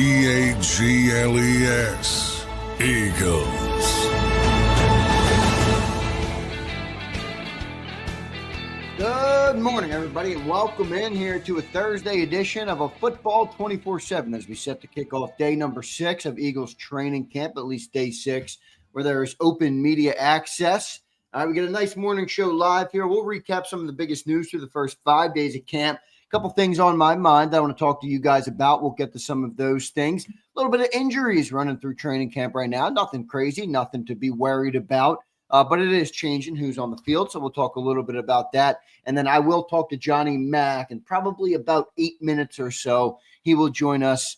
Eagles. Eagles. Good morning, everybody, and welcome in here to a Thursday edition of a Football 24/7 as we set to kick off day number 6 of Eagles training camp, at least day 6, where there is open media access. We get a nice morning show live here. We'll recap some of the biggest news through the first 5 days of camp. A couple things on my mind that I want to talk to you guys about. We'll get to some of those things. A little bit of injuries running through training camp right now. Nothing crazy, nothing to be worried about. But it is changing who's on the field, so we'll talk a little bit about that. And then I will talk to Johnny Mack in probably about 8 minutes or so. He will join us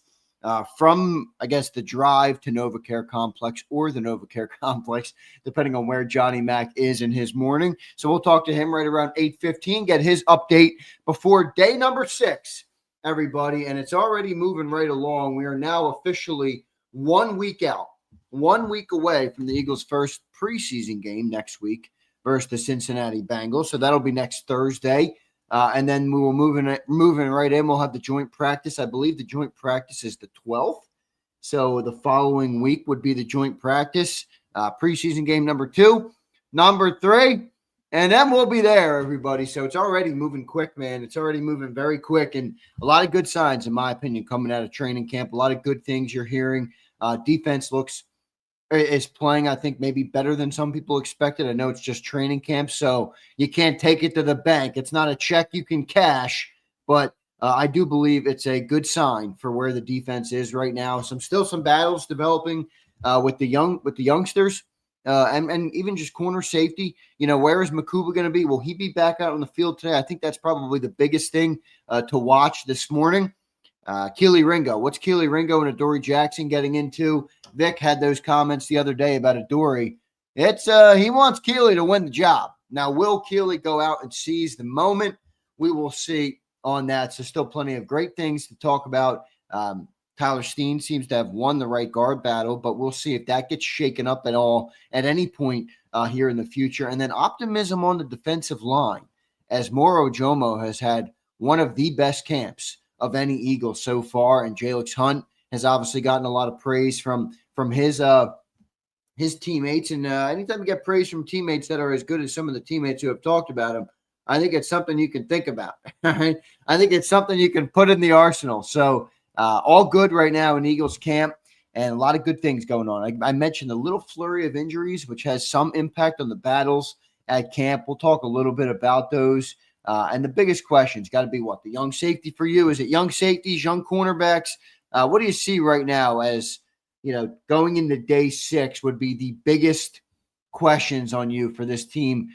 from, I guess, the drive to NovaCare Complex or the NovaCare Complex, depending on where Johnny Mack is in his morning. So we'll talk to him right around 8:15, get his update before day number 6, everybody. And it's already moving right along. We are now officially 1 week out. 1 week away from the Eagles' first preseason game next week versus the Cincinnati Bengals. So that'll be next Thursday. And then we will moving right in. We'll have the joint practice. I believe the joint practice is the 12th. So the following week would be the joint practice, preseason game number 2, number 3. And then we'll be there, everybody. So it's already moving quick, man. It's already moving very quick. And a lot of good signs, in my opinion, coming out of training camp. A lot of good things you're hearing. Defense is playing, I think, maybe better than some people expected. I know it's just training camp, so you can't take it to the bank. It's not a check you can cash, but I do believe it's a good sign for where the defense is right now. Still some battles developing with the youngsters and even just corner safety. You know, where is Makuba going to be? Will he be back out on the field today? I think that's probably the biggest thing to watch this morning. Keely Ringo. What's Keely Ringo and Adoree Jackson getting into? Vic had those comments the other day about Adoree. It's he wants Keely to win the job. Now, will Keely go out and seize the moment? We will see on that. So still plenty of great things to talk about. Tyler Steen seems to have won the right guard battle, but we'll see if that gets shaken up at all at any point here in the future. And then optimism on the defensive line, as Moro Jomo has had one of the best camps of any Eagle so far, and Jalen Hunt has obviously gotten a lot of praise from his teammates. And anytime you get praise from teammates that are as good as some of the teammates who have talked about him, I think it's something you can think about. Right? I think it's something you can put in the arsenal. So all good right now in Eagles camp, and a lot of good things going on. I mentioned a little flurry of injuries, which has some impact on the battles at camp. We'll talk a little bit about those. And the biggest question's got to be what? The young safety for you? Is it young safeties, young cornerbacks? What do you see right now as, you know, going into day 6 would be the biggest questions on you for this team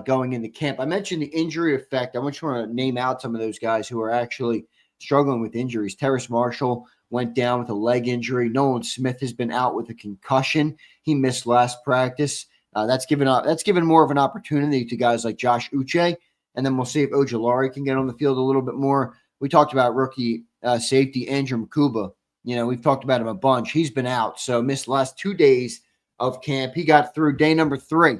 going into camp? I mentioned the injury effect. I want to name out some of those guys who are actually struggling with injuries. Terrace Marshall went down with a leg injury. Nolan Smith has been out with a concussion. He missed last practice. That's given more of an opportunity to guys like Josh Uche. And then we'll see if Ojulari can get on the field a little bit more. We talked about rookie safety Andrew Makuba. You know, we've talked about him a bunch. He's been out, so missed the last 2 days of camp. He got through day number 3.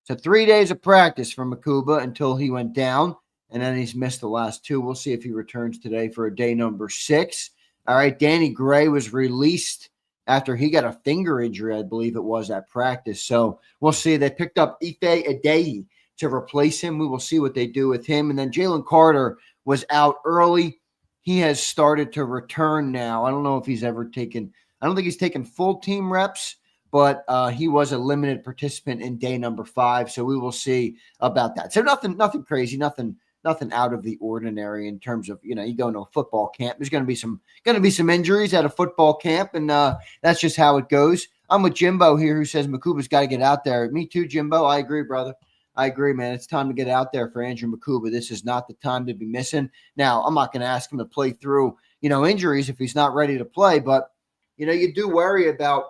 So 3 days of practice for Makuba until he went down, and then he's missed the last 2. We'll see if he returns today for a day number 6. All right, Danny Gray was released after he got a finger injury, I believe it was, at practice. So we'll see. They picked up Ife Adeyi to replace him. We will see what they do with him. And then Jalen Carter was out early. He has started to return now. I don't know if he's ever taken – I don't think he's taken full team reps, but he was a limited participant in day number 5. So we will see about that. So nothing crazy, nothing out of the ordinary in terms of, you know, you go into a football camp. There's going to be some injuries at a football camp, and that's just how it goes. I'm with Jimbo here, who says Makuba's got to get out there. Me too, Jimbo. I agree, brother. I agree, man. It's time to get out there for Andrew Makuba. This is not the time to be missing. Now, I'm not going to ask him to play through, you know, injuries if he's not ready to play, but, you know, you do worry about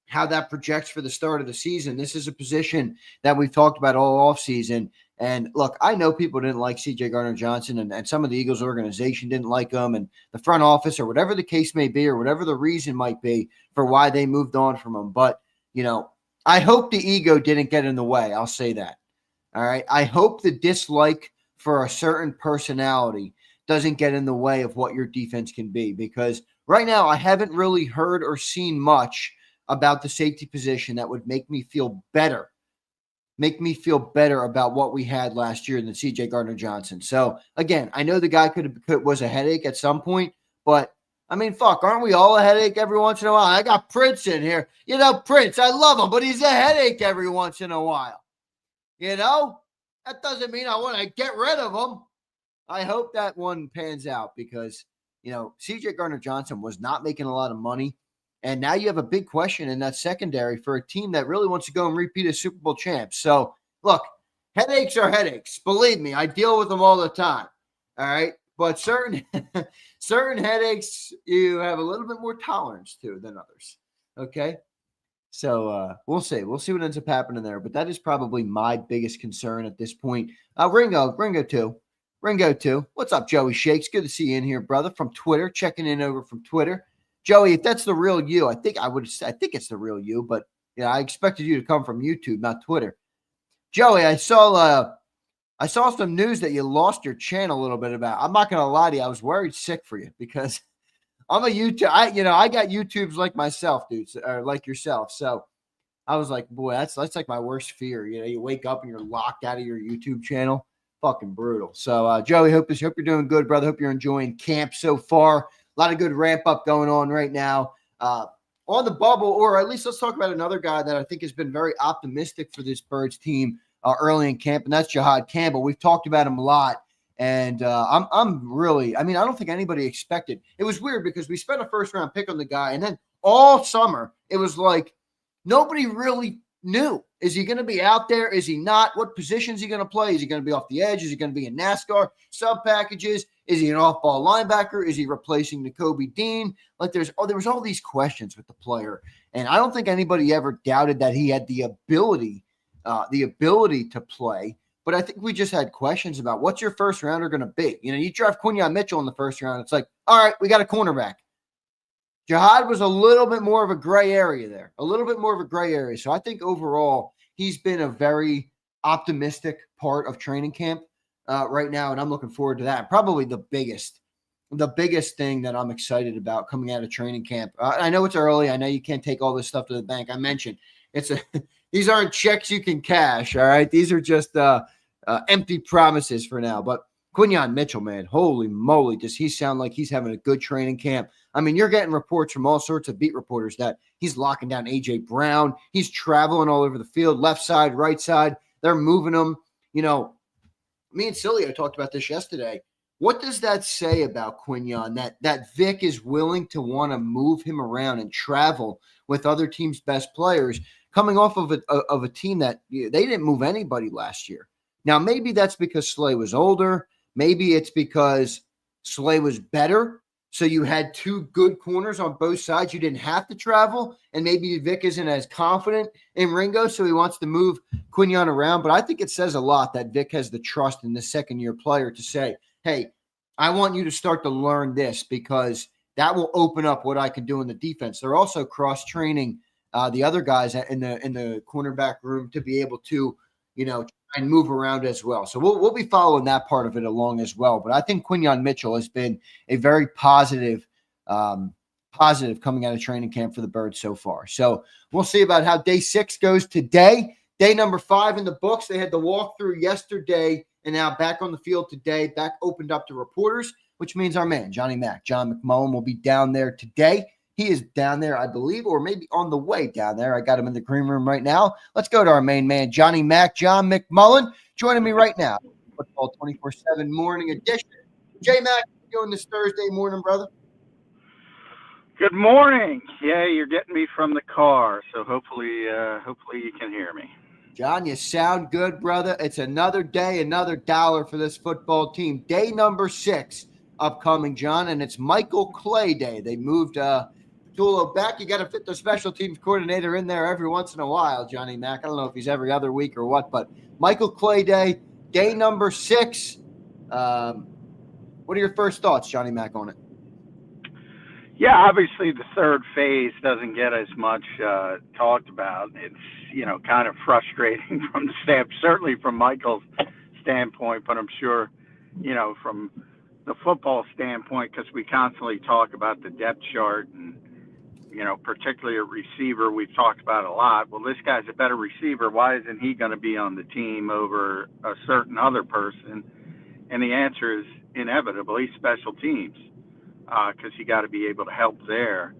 how that projects for the start of the season. This is a position that we've talked about all offseason. And look, I know people didn't like C.J. Gardner-Johnson, and some of the Eagles organization didn't like him, and the front office, or whatever the case may be, or whatever the reason might be for why they moved on from him. But, you know, I hope the ego didn't get in the way. I'll say that. All right. I hope the dislike for a certain personality doesn't get in the way of what your defense can be. Because right now, I haven't really heard or seen much about the safety position that would make me feel better about what we had last year than CJ Gardner-Johnson. So again, I know the guy was a headache at some point, but I mean, fuck, aren't we all a headache every once in a while? I got Prince in here. You know, Prince, I love him, but he's a headache every once in a while. You know, that doesn't mean I want to get rid of him. I hope that one pans out because, you know, CJ Gardner-Johnson was not making a lot of money. And now you have a big question in that secondary for a team that really wants to go and repeat as Super Bowl champs. So, look, headaches are headaches. Believe me, I deal with them all the time. All right. But certain headaches you have a little bit more tolerance to than others. Okay. So we'll see. We'll see what ends up happening there. But that is probably my biggest concern at this point. Ringo too. What's up, Joey Shakes? Good to see you in here, brother, from Twitter. Checking in over from Twitter. Joey, if that's the real you, I think it's the real you, but yeah, I expected you to come from YouTube, not Twitter. Joey, I saw some news that you lost your channel a little bit about. I'm not gonna lie to you, I was worried sick for you because I'm a YouTube. I got YouTubes like myself, dudes, or like yourself. So I was like, boy, that's like my worst fear. You know, you wake up and you're locked out of your YouTube channel. Fucking brutal. So Joey, hope you're doing good, brother. Hope you're enjoying camp so far. A lot of good ramp up going on right now on the bubble, or at least let's talk about another guy that I think has been very optimistic for this Birds team early in camp, and that's Jihaad Campbell. We've talked about him a lot, and I'm really, I mean, I don't think anybody expected. It was weird because we spent a first-round pick on the guy, and then all summer it was like nobody really knew. Is he going to be out there? Is he not? What position is he going to play? Is he going to be off the edge? Is he going to be in NASCAR sub packages? Is he an off-ball linebacker? Is he replacing Nakobe Dean? Like there was all these questions with the player, and I don't think anybody ever doubted that he had the ability to play. But I think we just had questions about what's your first rounder going to be. You know, you draft Quinyon Mitchell in the first round. It's like, all right, we got a cornerback. Jihaad was a little bit more of a gray area there, So I think overall he's been a very optimistic part of training camp right now, and I'm looking forward to that. Probably the biggest thing that I'm excited about coming out of training camp. I know it's early. I know you can't take all this stuff to the bank. I mentioned these aren't checks you can cash. All right, these are just empty promises for now. But Quinyon Mitchell, man, holy moly, does he sound like he's having a good training camp? I mean, you're getting reports from all sorts of beat reporters that he's locking down A.J. Brown. He's traveling all over the field, left side, right side. They're moving him. You know, me and Cilio talked about this yesterday. What does that say about Quinyon, that Vic is willing to want to move him around and travel with other teams' best players coming off of a team that they didn't move anybody last year? Now, maybe that's because Slay was older. Maybe it's because Slay was better. So you had two good corners on both sides. You didn't have to travel. And maybe Vic isn't as confident in Ringo, so he wants to move Quinyon around. But I think it says a lot that Vic has the trust in the second-year player to say, hey, I want you to start to learn this because that will open up what I can do in the defense. They're also cross-training the other guys in the cornerback room to be able to, you know, and move around as well. So we'll be following that part of it along as well. But I think Quinyon Mitchell has been a very positive coming out of training camp for the Birds so far. So we'll see about how day 6 goes today. Day number 5 in the books. They had the walkthrough yesterday and now back on the field today, back opened up to reporters, which means our man, John McMullen, will be down there today. He is down there, I believe, or maybe on the way down there. I got him in the green room right now. Let's go to our main man, John McMullen, joining me right now. Football 24/7 morning edition. J-Mac, how you doing this Thursday morning, brother? Good morning. Yeah, you're getting me from the car, so hopefully you can hear me. John, you sound good, brother. It's another day, another dollar for this football team. Day number 6 upcoming, John, and it's Michael Clay Day. They moved Tulo back. You got to fit the special teams coordinator in there every once in a while, Johnny Mac. I don't know if he's every other week or what, but Michael Clay Day, day number 6. What are your first thoughts, Johnny Mac, on it? Yeah, obviously the third phase doesn't get as much talked about. It's, you know, kind of frustrating certainly from Michael's standpoint, but I'm sure, you know, from the football standpoint, because we constantly talk about the depth chart and, particularly a receiver we've talked about a lot. Well, this guy's a better receiver. Why isn't he going to be on the team over a certain other person? And the answer is inevitably special teams, because you got to be able to help there.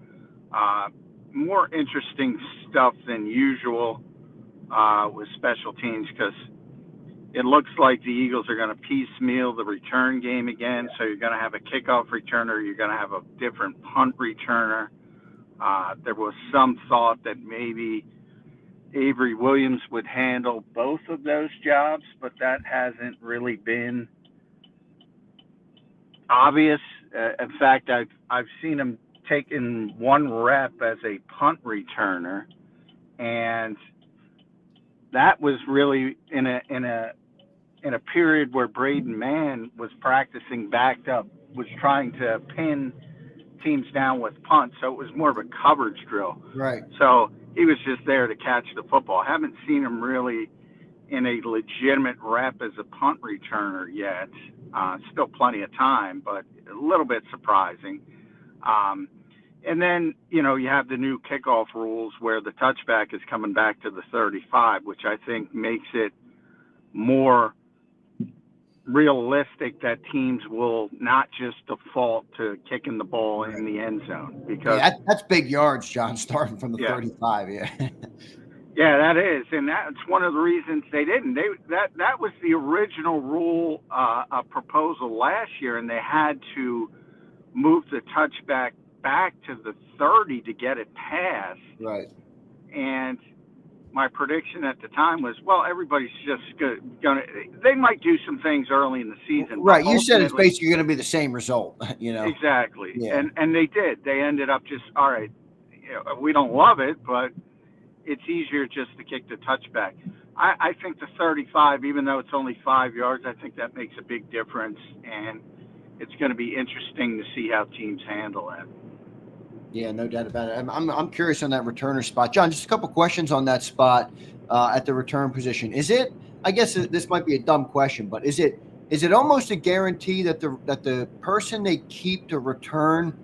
More interesting stuff than usual with special teams, because it looks like the Eagles are going to piecemeal the return game again. So you're going to have a kickoff returner. You're going to have a different punt returner. There was some thought that maybe Avery Williams would handle both of those jobs, but that hasn't really been obvious. In fact, I've seen him taking one rep as a punt returner, and that was really in a period where Braden Mann was practicing backed up, was trying to pin teams down with punts, so it was more of a coverage drill. Right. So he was just there to catch the football. I haven't seen him really in a legitimate rep as a punt returner yet. Still plenty of time, but a little bit surprising. And then, you have the new kickoff rules where the touchback is coming back to the 35, which I think makes it more realistic that teams will not just default to kicking the ball in the end zone, because that's big yards, John, starting from the 35. Yeah. Yeah, that is, and that's one of the reasons they didn't. That was the original rule proposal last year, and they had to move the touchback back to the 30 to get it passed. Right. And my prediction at the time was, well, everybody's just gonna. They might do some things early in the season. Right. You said it's basically going to be the same result. Exactly. Yeah. And they did. They ended up just, all right, we don't love it, but it's easier just to kick the touchback. I think the 35, even though it's only 5 yards, I think that makes a big difference, and it's going to be interesting to see how teams handle it. Yeah, no doubt about it. I'm curious on that returner spot, John. Just a couple questions on that spot at the return position. Is it? I guess this might be a dumb question, but is it almost a guarantee that the person they keep to return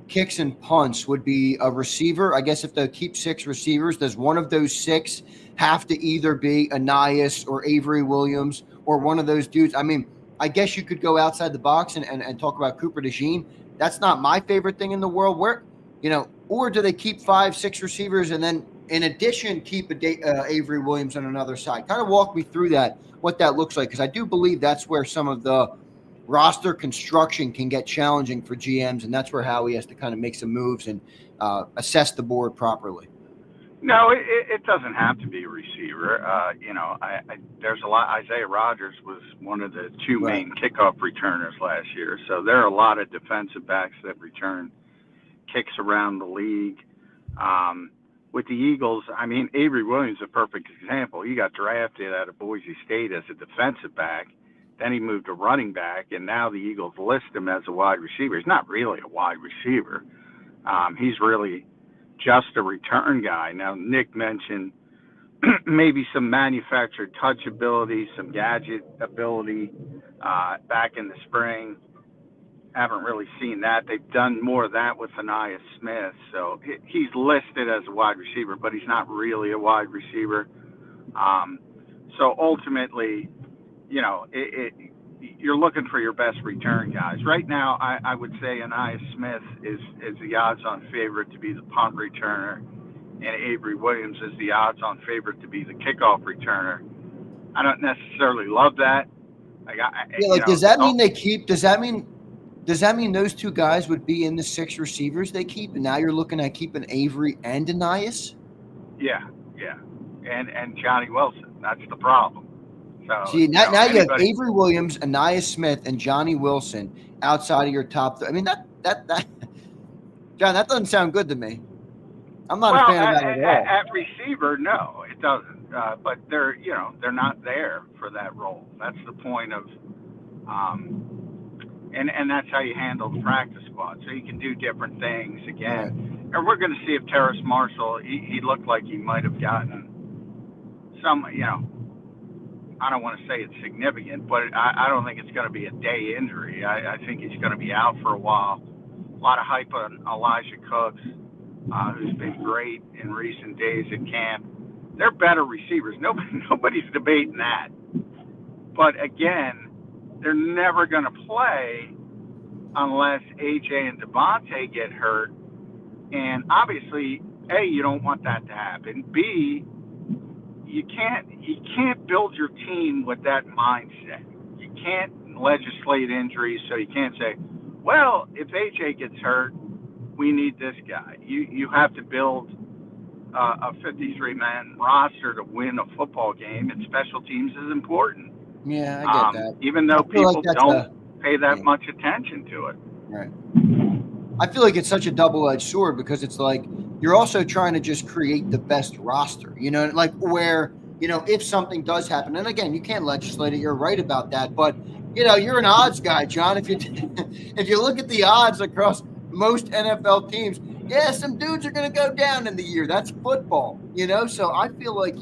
kicks and punts would be a receiver? I guess if they keep 6 receivers, does one of those 6 have to either be Anias or Avery Williams or one of those dudes? I mean, I guess you could go outside the box and talk about Cooper DeJean. That's not my favorite thing in the world. Where, or do they keep 5, 6 receivers and then in addition keep Avery Williams on another side? Kind of walk me through that, what that looks like, because I do believe that's where some of the roster construction can get challenging for GMs, and that's where Howie has to kind of make some moves and assess the board properly. No, it doesn't have to be a receiver. There's a lot. Isaiah Rodgers was one of the 2 main kickoff returners last year, so there are a lot of defensive backs that return kicks around the league. With the Eagles, I mean, Avery Williams is a perfect example. He got drafted out of Boise State as a defensive back. Then he moved to running back, and now the Eagles list him as a wide receiver. He's not really a wide receiver. He's really just a return guy. Now, Nick mentioned maybe some manufactured touch ability, some gadget ability back in the spring. Haven't really seen that. They've done more of that with Anias Smith. So he's listed as a wide receiver, but he's not really a wide receiver. So ultimately, you're looking for your best return guys. Right now, I would say Anias Smith is the odds-on favorite to be the punt returner, and Avery Williams is the odds-on favorite to be the kickoff returner. I don't necessarily love that. Does that mean they keep? Does that mean those 2 guys would be in the 6 receivers they keep, and now you're looking at keeping Avery and Anias? Yeah, and Johnny Wilson. That's the problem. So, see, now you have Avery Williams, Anias Smith, and Johnny Wilson outside of your top. I mean, that John, that doesn't sound good to me. I'm not a fan of that at all. At receiver, no, it doesn't. But they're not there for that role. That's the point of, and that's how you handle the practice squad. So you can do different things again. And we're going to see if Terrace Marshall. He looked like he might have gotten some, I don't want to say it's significant, but I don't think it's going to be a day injury. I think he's going to be out for a while. A lot of hype on Elijah Cooks, who's been great in recent days at camp. They're better receivers. Nobody's debating that. But again, they're never going to play unless AJ and Devontae get hurt. And obviously, A, you don't want that to happen. B, you can't build your team with that mindset. You can't legislate injuries, so you can't say, well, if AJ gets hurt, we need this guy. You have to build a 53-man roster to win a football game, and special teams is important. Yeah, I get that. Even though people don't pay that much attention to it. Right. I feel like it's such a double-edged sword because it's like you're also trying to just create the best roster, like where, if something does happen, and again, you can't legislate it. You're right about that. But, you're an odds guy, John. If you look at the odds across most NFL teams, some dudes are going to go down in the year. That's football, So I feel like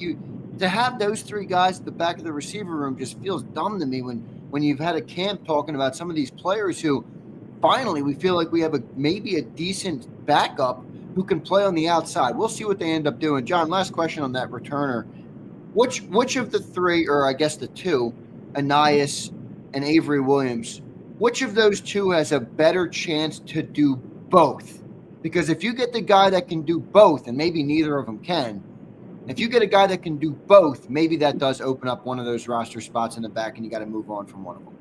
to have those three guys at the back of the receiver room just feels dumb to me when you've had a camp talking about some of these players who finally we feel like we have maybe a decent backup who can play on the outside. We'll see what they end up doing. John, last question on that returner. Which of the three, or I guess the two, Ainias and Avery Williams, which of those two has a better chance to do both? Because if you get the guy that can do both, and maybe neither of them can, if you get a guy that can do both, maybe that does open up one of those roster spots in the back, and you got to move on from one of them.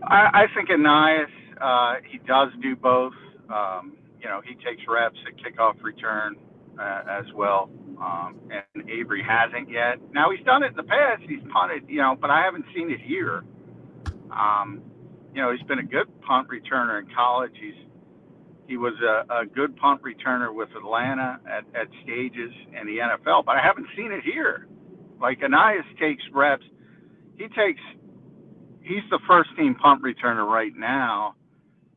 I think Ainias, he does do both. He takes reps at kickoff return as well, and Avery hasn't yet. Now, he's done it in the past. He's punted, but I haven't seen it here. He's been a good punt returner in college. He was a good punt returner with Atlanta at stages in the NFL, but I haven't seen it here. Like, Ainias takes reps. He's the first team punt returner right now,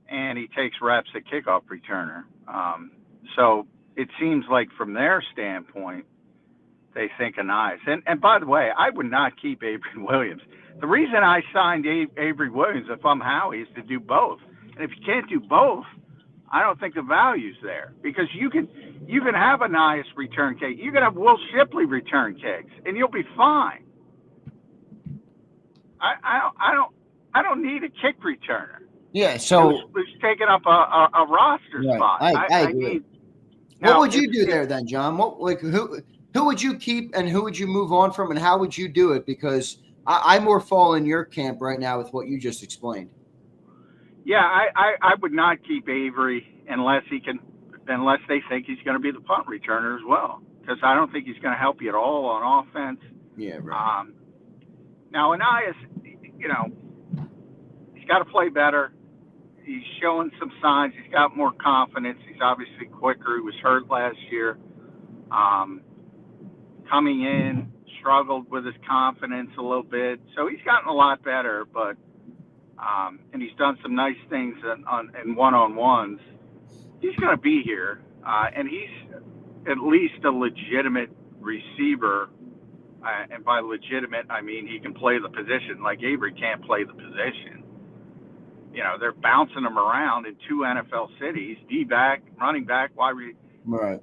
and he takes reps at kickoff returner. So it seems like from their standpoint, they think Ainias. And by the way, I would not keep Avery Williams. The reason I signed Avery Williams, if I'm Howie, is to do both. And if you can't do both, I don't think the value's there, because you can have Ainias return kicks. You can have Will Shipley return kicks, and you'll be fine. I don't need a kick returner. Yeah, so who's taking up a roster spot. I agree. What would you do there then, John? Who would you keep and who would you move on from, and how would you do it? Because I more fall in your camp right now with what you just explained. Yeah, I would not keep Avery unless they think he's going to be the punt returner as well, because I don't think he's going to help you at all on offense. Yeah, right. Now, Ainias, he's got to play better. He's showing some signs. He's got more confidence. He's obviously quicker. He was hurt last year. Coming in, struggled with his confidence a little bit. So he's gotten a lot better, but and he's done some nice things in one-on-ones. He's going to be here, and he's at least a legitimate receiver. And by legitimate, I mean he can play the position. Like Avery can't play the position. They're bouncing him around in two NFL cities, D-back, running back, wide receiver. Right.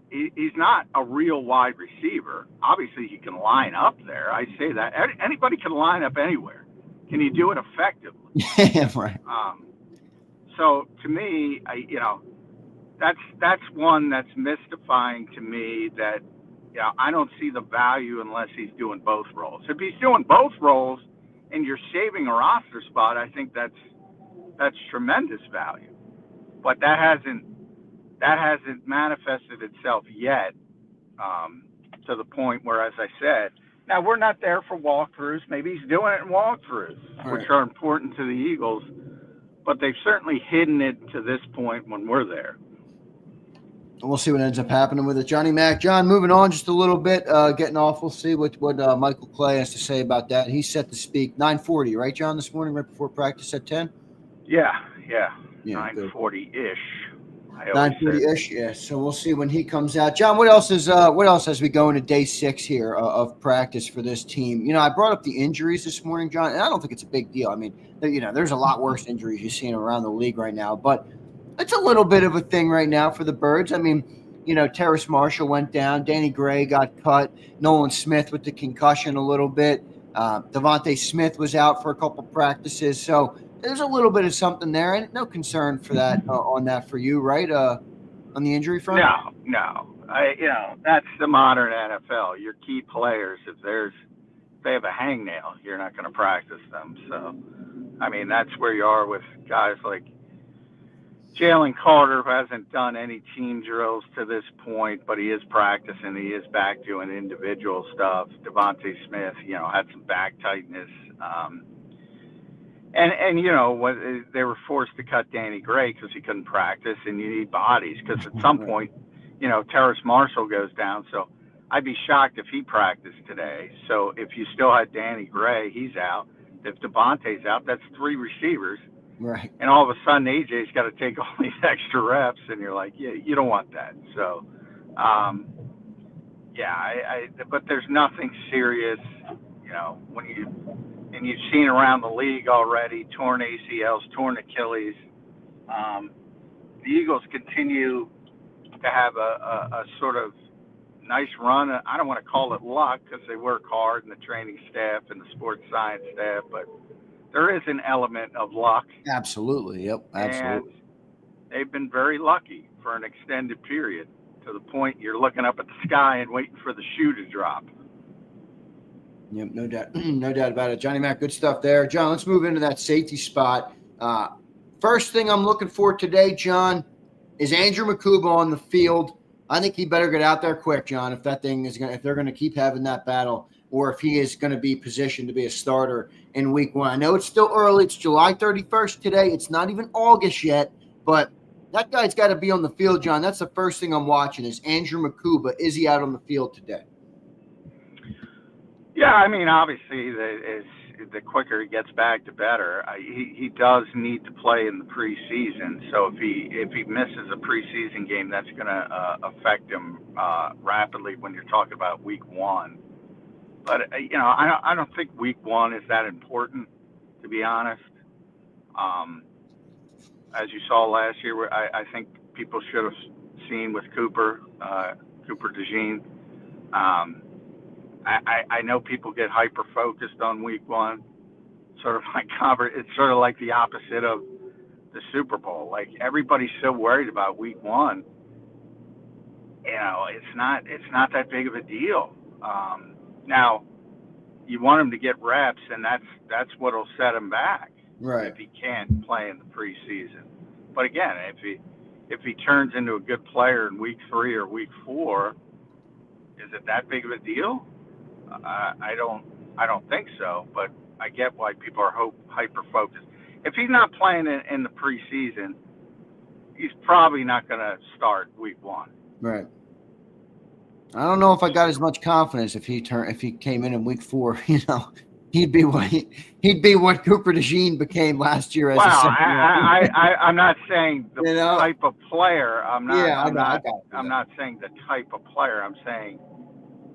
He's not a real wide receiver. Obviously, he can line up there. I say that. Anybody can line up anywhere. Can you do it effectively? Yeah, right. So to me, that's one that's mystifying to me, that I don't see the value unless he's doing both roles. If he's doing both roles and you're saving a roster spot, I think that's tremendous value. But that hasn't manifested itself yet, to the point where, as I said, now we're not there for walkthroughs. Maybe he's doing it in walkthroughs, which are important to the Eagles, but they've certainly hidden it to this point when we're there. We'll see what ends up happening with it. Johnny Mac. John, moving on just a little bit, getting off. We'll see what Michael Clay has to say about that. He's set to speak 9:40, right, John, this morning, right before practice at 10? Yeah, 9:40-ish. I always say. 9:30-ish, yeah. So we'll see when he comes out. John, what else as we go into day 6 here of practice for this team? You know, I brought up the injuries this morning, John, and I don't think it's a big deal. I mean, there's a lot worse injuries you're seeing around the league right now, but it's a little bit of a thing right now for the Birds. I mean, Terrace Marshall went down. Danny Gray got cut. Nolan Smith with the concussion a little bit. Devontae Smith was out for a couple practices. So there's a little bit of something there, and no concern for that on that for you, right? On the injury front? No. That's the modern NFL. Your key players, if they have a hangnail, you're not going to practice them. So, I mean, that's where you are with guys like Jalen Carter, who hasn't done any team drills to this point, but he is practicing. He is back doing individual stuff. Devontae Smith, had some back tightness. When they were forced to cut Danny Gray because he couldn't practice, and you need bodies because at some point, Terrace Marshall goes down. So I'd be shocked if he practiced today. So if you still had Danny Gray, he's out. If Devontae's out, that's 3 receivers. Right. And all of a sudden, AJ's got to take all these extra reps, and you're like, yeah, you don't want that. So, but there's nothing serious, and you've seen around the league already, torn ACLs, torn Achilles. The Eagles continue to have a sort of nice run. I don't want to call it luck because they work hard, and the training staff and the sports science staff, but there is an element of luck. Absolutely. Yep. Absolutely. And they've been very lucky for an extended period to the point you're looking up at the sky and waiting for the shoe to drop. Yep. No doubt. No doubt about it. Johnny Mac, good stuff there. John, let's move into that safety spot. First thing I'm looking for today, John, is Andrew McCuba on the field. I think he better get out there quick, John, if they're going to keep having that battle, or if he is going to be positioned to be a starter in week 1. I know it's still early. It's July 31st today. It's not even August yet, but that guy's got to be on the field, John. That's the first thing I'm watching is Andrew McCuba. Is he out on the field today? Yeah, I mean, obviously, the quicker he gets back, the better. He does need to play in the preseason. So if he misses a preseason game, that's going to affect him rapidly when you're talking about week 1. But, I don't think week 1 is that important, to be honest. As you saw last year, I think people should have seen with Cooper DeJean. I know people get hyper-focused on week 1. It's sort of like the opposite of the Super Bowl. Like, everybody's so worried about week 1. It's not that big of a deal. Now, you want him to get reps, and that's what'll set him back. Right. If he can't play in the preseason. But again, if he turns into a good player in week 3 or week 4, is it that big of a deal? I don't think so. But I get why people are hyper focused. If he's not playing in the preseason, he's probably not going to start week 1. Right. I don't know if I got as much confidence if he came in week 4. He'd be what Cooper DeJean became last year as a second. I'm not saying the type of player. I'm not saying the type of player. I'm saying,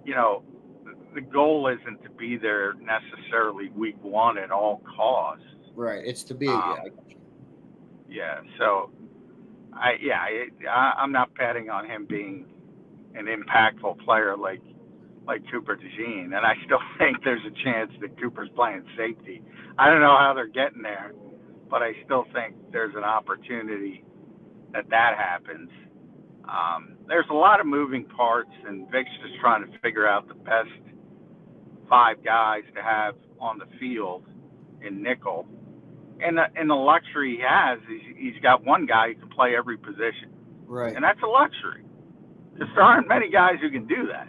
the goal isn't to be there necessarily week 1 at all costs. Right. It's to be. Yeah. So, I'm not betting on him being an impactful player like Cooper DeJean, and I still think there's a chance that Cooper's playing safety. I don't know how they're getting there, but I still think there's an opportunity that happens. There's a lot of moving parts, and Vic's just trying to figure out the best 5 guys to have on the field in nickel. And the luxury he has is he's got one guy who can play every position. Right. And that's a luxury. Because there aren't many guys who can do that.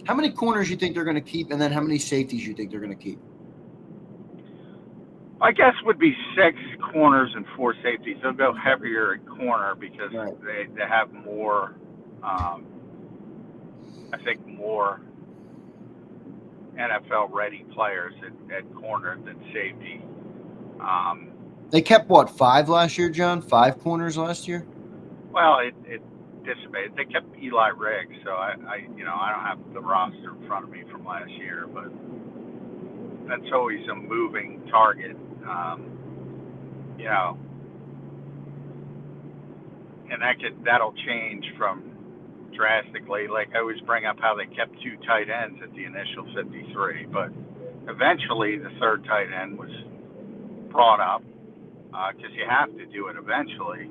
How many corners you think they're going to keep, and then how many safeties you think they're going to keep? I guess would be 6 corners and 4 safeties. They'll go heavier at corner because they have more, I think, more NFL-ready players at corner than safety. They kept, 5 last year, John? 5 corners last year? Well, it dissipated. They kept Eli Riggs, so I don't have the roster in front of me from last year, but that's always a moving target, and that'll change from drastically. Like I always bring up how they kept 2 tight ends at the initial 53, but eventually the third tight end was brought up because you have to do it eventually.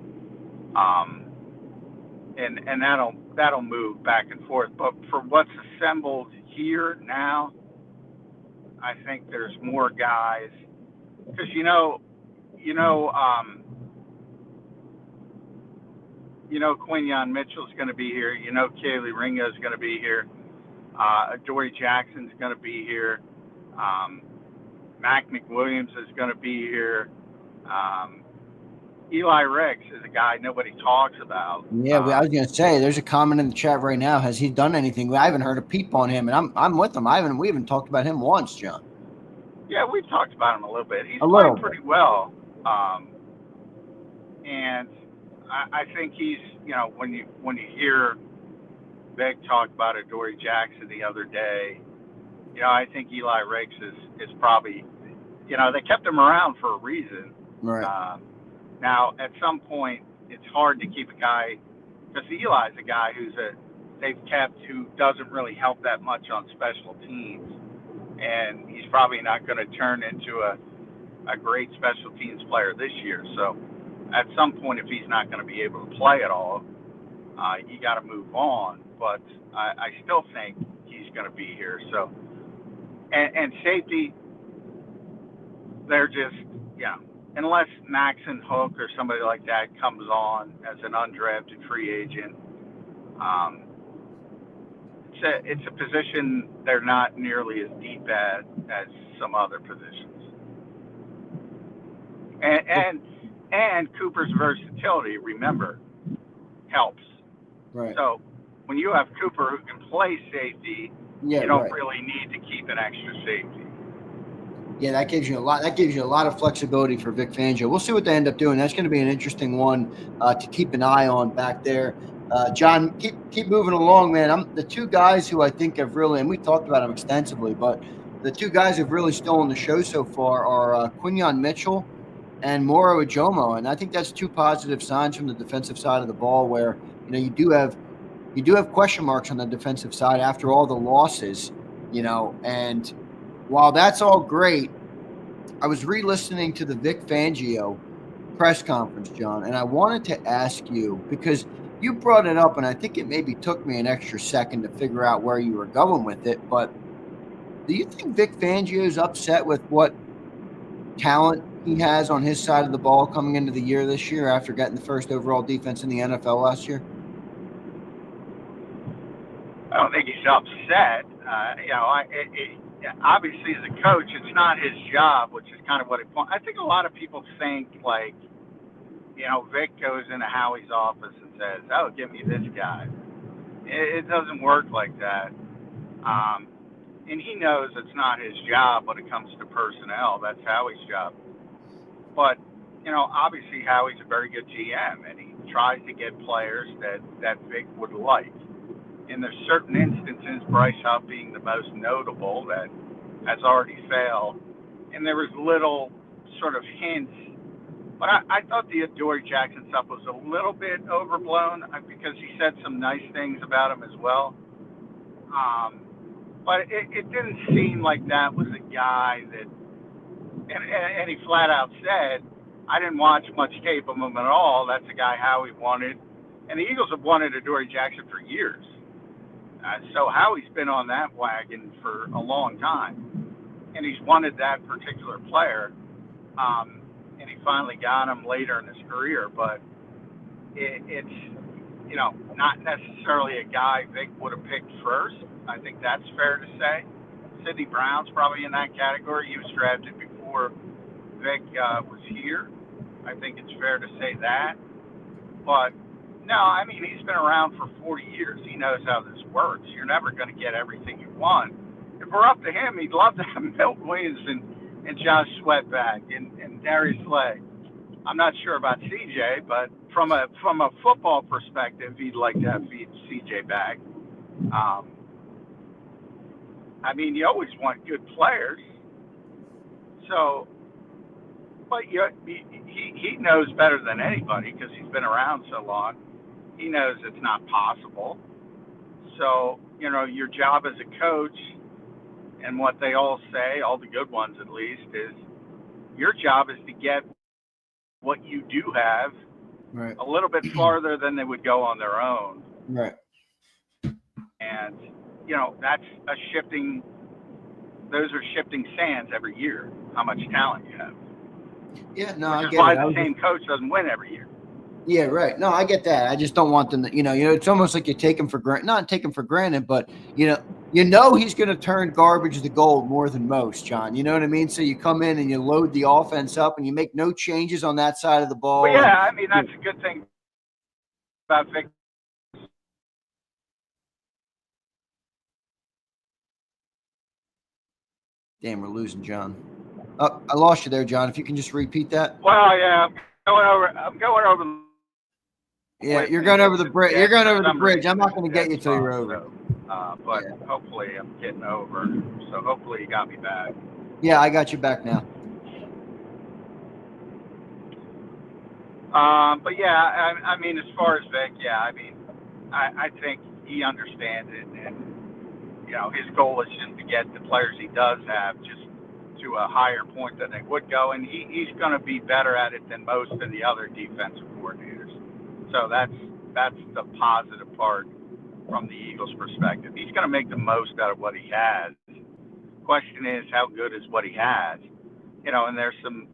And that'll move back and forth. But for what's assembled here now, I think there's more guys because Quinyon Mitchell's going to be here. Kaylee Ringo's going to be here. Dory Jackson's going to be here. Mac McWilliams is going to be here. Eli Riggs is a guy nobody talks about. Yeah, I was going to say, there's a comment in the chat right now. Has he done anything? I haven't heard a peep on him, and I'm with him. We haven't talked about him once, John. Yeah, we've talked about him a little bit. He's playing pretty well, and I think he's when you hear Vic talk about Dory Jackson the other day, I think Eli Riggs is probably they kept him around for a reason. Right. Now, at some point, it's hard to keep a guy because Eli's a guy they've kept who doesn't really help that much on special teams, and he's probably not going to turn into a great special teams player this year. So, at some point, if he's not going to be able to play at all, you got to move on. But I still think he's going to be here. So, and safety, they're just unless Maxon Hook or somebody like that comes on as an undrafted free agent, it's a position they're not nearly as deep at as some other positions. And Cooper's versatility, remember, helps. Right. So when you have Cooper who can play safety, you don't really need to keep an extra safety. Yeah, that gives you a lot. That gives you a lot of flexibility for Vic Fangio. We'll see what they end up doing. That's going to be an interesting one to keep an eye on back there. John, keep moving along, man. The 2 guys who I think have really, and we talked about them extensively, but the 2 guys who've really stolen the show so far are Quinyon Mitchell and Moro Ojomo, and I think that's 2 positive signs from the defensive side of the ball, where you do have question marks on the defensive side after all the losses, and. While that's all great, I was re-listening to the Vic Fangio press conference, John, and I wanted to ask you, because you brought it up, and I think it maybe took me an extra second to figure out where you were going with it, but do you think Vic Fangio is upset with what talent he has on his side of the ball coming into the year this year after getting the first overall defense in the NFL last year? I don't think he's upset. Obviously, as a coach, it's not his job, which is kind of what I think a lot of people think, like, Vic goes into Howie's office and says, "Oh, give me this guy." It doesn't work like that. And he knows it's not his job when it comes to personnel. That's Howie's job. But, obviously Howie's a very good GM, and he tries to get players that Vic would like. And there's certain instances, Bryce Huff being the most notable, that has already failed. And there was little sort of hints. But I thought the Dory Jackson stuff was a little bit overblown because he said some nice things about him as well. But it didn't seem like that was a guy that, and he flat out said, I didn't watch much tape of him at all. That's a guy Howie wanted. And the Eagles have wanted a Dory Jackson for years. So Howie's been on that wagon for a long time, and he's wanted that particular player, and he finally got him later in his career. But it's not necessarily a guy Vic would have picked first. I think that's fair to say. Sidney Brown's probably in that category. He was drafted before Vic was here. I think it's fair to say that. But no, I mean, he's been around for 40 years. He knows how this works. You're never going to get everything you want. If we're up to him, he'd love to have Milt Williams and Josh Sweat back and Darius Slay. I'm not sure about CJ, but from a football perspective, he'd like to have CJ back. I mean, you always want good players. So, but he knows better than anybody because he's been around so long. He knows it's not possible. So, your job as a coach, and what they all say, all the good ones at least, is your job is to get what you do have right. a little bit farther than they would go on their own. Right. And, that's those are shifting sands every year, how much talent you have. Yeah, no, I get it. Why the same coach doesn't win every year. Yeah, right. No, I get that. I just don't want them to, it's almost like you take him for granted, not take him for granted, but, he's going to turn garbage to gold more than most, John. You know what I mean? So you come in and you load the offense up and you make no changes on that side of the ball. Well, yeah, I mean, that's a good thing about Vic. Damn, we're losing John. Oh, I lost you there, John. If you can just repeat that. Well, yeah, I'm going over. Yeah, you're going over the bridge. You're going over the bridge. I'm not going to get you till you're over. But hopefully I'm getting over. So hopefully you got me back. Yeah, I got you back now. But yeah, I mean, as far as Vic, yeah, I mean, I think he understands it, and his goal is just to get the players he does have just to a higher point than they would go, and he's going to be better at it than most of the other defensive coordinators. So that's the positive part from the Eagles' perspective. He's going to make the most out of what he has. Question is, how good is what he has? And there's some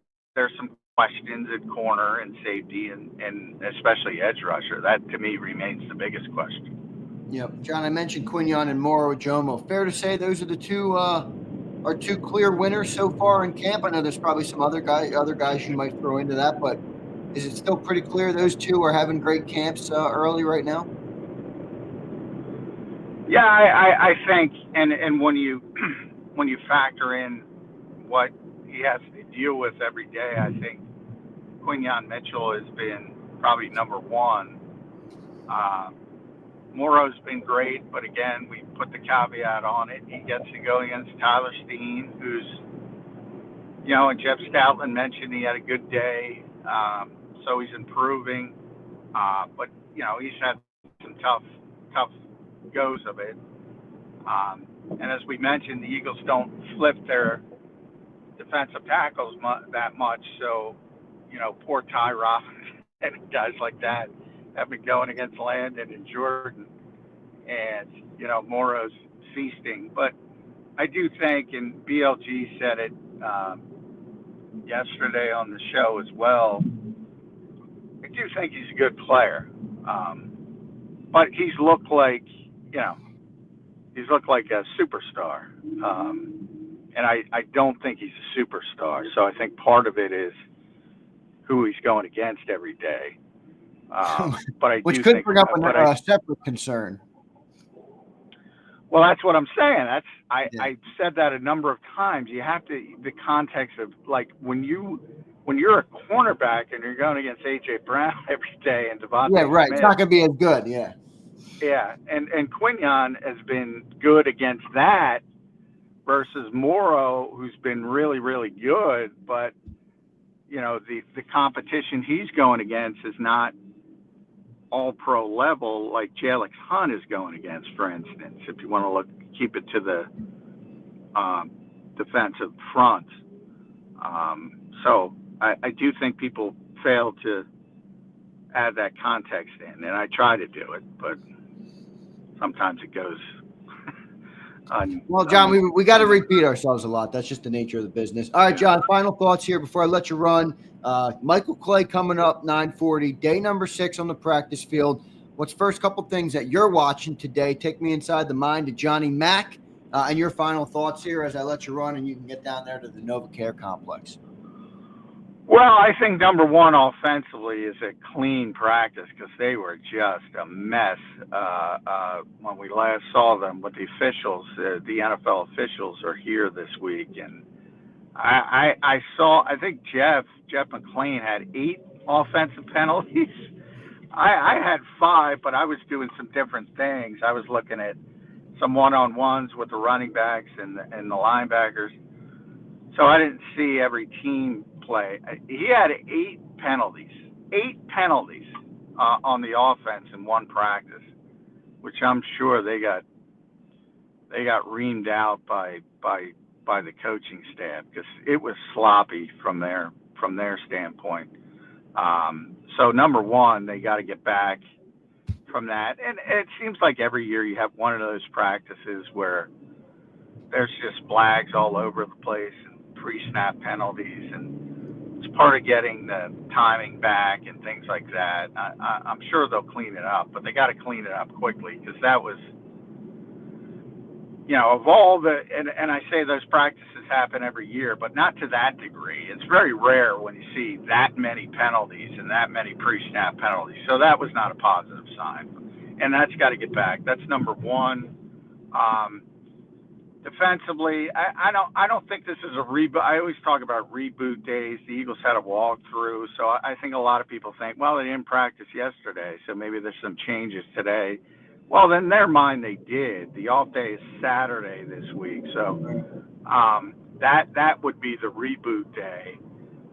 questions at corner and safety and especially edge rusher. That to me remains the biggest question. Yep, John. I mentioned Quinyon and Morrow Jomo. Fair to say those are the two clear winners so far in camp. I know there's probably some other guys you might throw into that, but is it still pretty clear those two are having great camps early right now? Yeah, I think, and when you factor in what he has to deal with every day, I think Quinyon Mitchell has been probably number one. Morrow's been great, but again, we put the caveat on it. He gets to go against Tyler Steen, who's, and Jeff Stoutland mentioned he had a good day, so he's improving. But, he's had some tough goes of it. And as we mentioned, the Eagles don't flip their defensive tackles that much, so, poor Ty Robinson and guys like that have been going against Landon and Jordan, and Morrow's feasting. But I do think, and BLG said it yesterday on the show as well, I do think he's a good player, but he's looked like a superstar, and I don't think he's a superstar. So I think part of it is who he's going against every day. But which could bring up a separate concern. Well, that's what I'm saying. I said that a number of times. You have to the context of like when you're a cornerback and you're going against AJ Brown every day and Devontae. Yeah, right. Smith, it's not going to be as good. Yeah. Yeah, and Quinyon has been good against that versus Morrow, who's been really, really good, but the competition he's going against is not all pro level like Jalix Hunt is going against, for instance, if you want to keep it to the defensive front. So I do think people fail to add that context in, and I try to do it, but sometimes it goes Well, John, we got to repeat ourselves a lot. That's just the nature of the business. All right, John, final thoughts here before I let you run. Michael Clay coming up 9:40, day number 6 on the practice field. What's first couple things that you're watching today? Take me inside the mind of Johnny Mack and your final thoughts here as I let you run and you can get down there to the NovaCare complex. Well, I think number one offensively is a clean practice because they were just a mess when we last saw them with the officials. The NFL officials are here this week, and I think Jeff McLean had 8 offensive penalties. I had 5, but I was doing some different things. I was looking at some one-on-ones with the running backs and the linebackers. So I didn't see every team play. He had 8 penalties on the offense in one practice, which I'm sure they got reamed out by the coaching staff because it was sloppy from their standpoint. So number one, they got to get back from that. And it seems like every year you have one of those practices where there's just flags all over the place and pre-snap penalties, and it's part of getting the timing back and things like that. I'm sure they'll clean it up, but they got to clean it up quickly because that was, of all the, and I say those practices happen every year, but not to that degree. It's very rare when you see that many penalties and that many pre-snap penalties. So that was not a positive sign, and that's got to get back. That's number one. Defensively, I don't think this is a reboot. I always talk about reboot days. The Eagles had a walkthrough, so I think a lot of people think, well, they didn't practice yesterday, so maybe there's some changes today. Well, in their mind, they did. The off day is Saturday this week, so that would be the reboot day.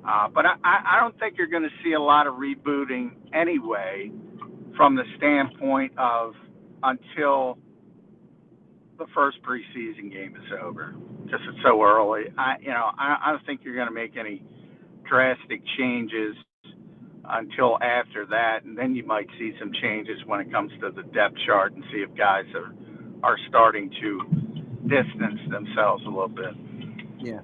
But I don't think you're going to see a lot of rebooting anyway, from the standpoint of until the first preseason game is over, because it's so early. I don't think you're going to make any drastic changes until after that, and then you might see some changes when it comes to the depth chart and see if guys are starting to distance themselves a little bit. Yeah.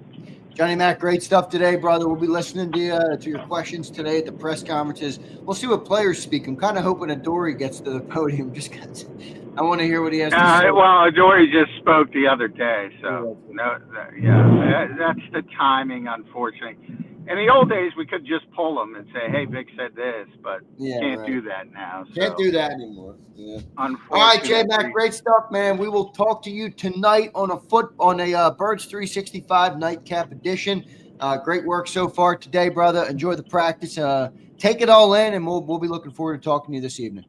Johnny Mac, great stuff today, brother. We'll be listening to your questions today at the press conferences. We'll see what players speak. I'm kind of hoping Adoree gets to the podium just because I want to hear what he has to say. Well, Adoree just spoke the other day, so that's the timing, unfortunately. In the old days, we could just pull them and say, hey, Vic said this, but can't do that now. Can't do that anymore. Yeah. All right, J-Mac, great stuff, man. We will talk to you tonight on a Birds 365 Nightcap edition. Great work so far today, brother. Enjoy the practice. Take it all in, and we'll be looking forward to talking to you this evening.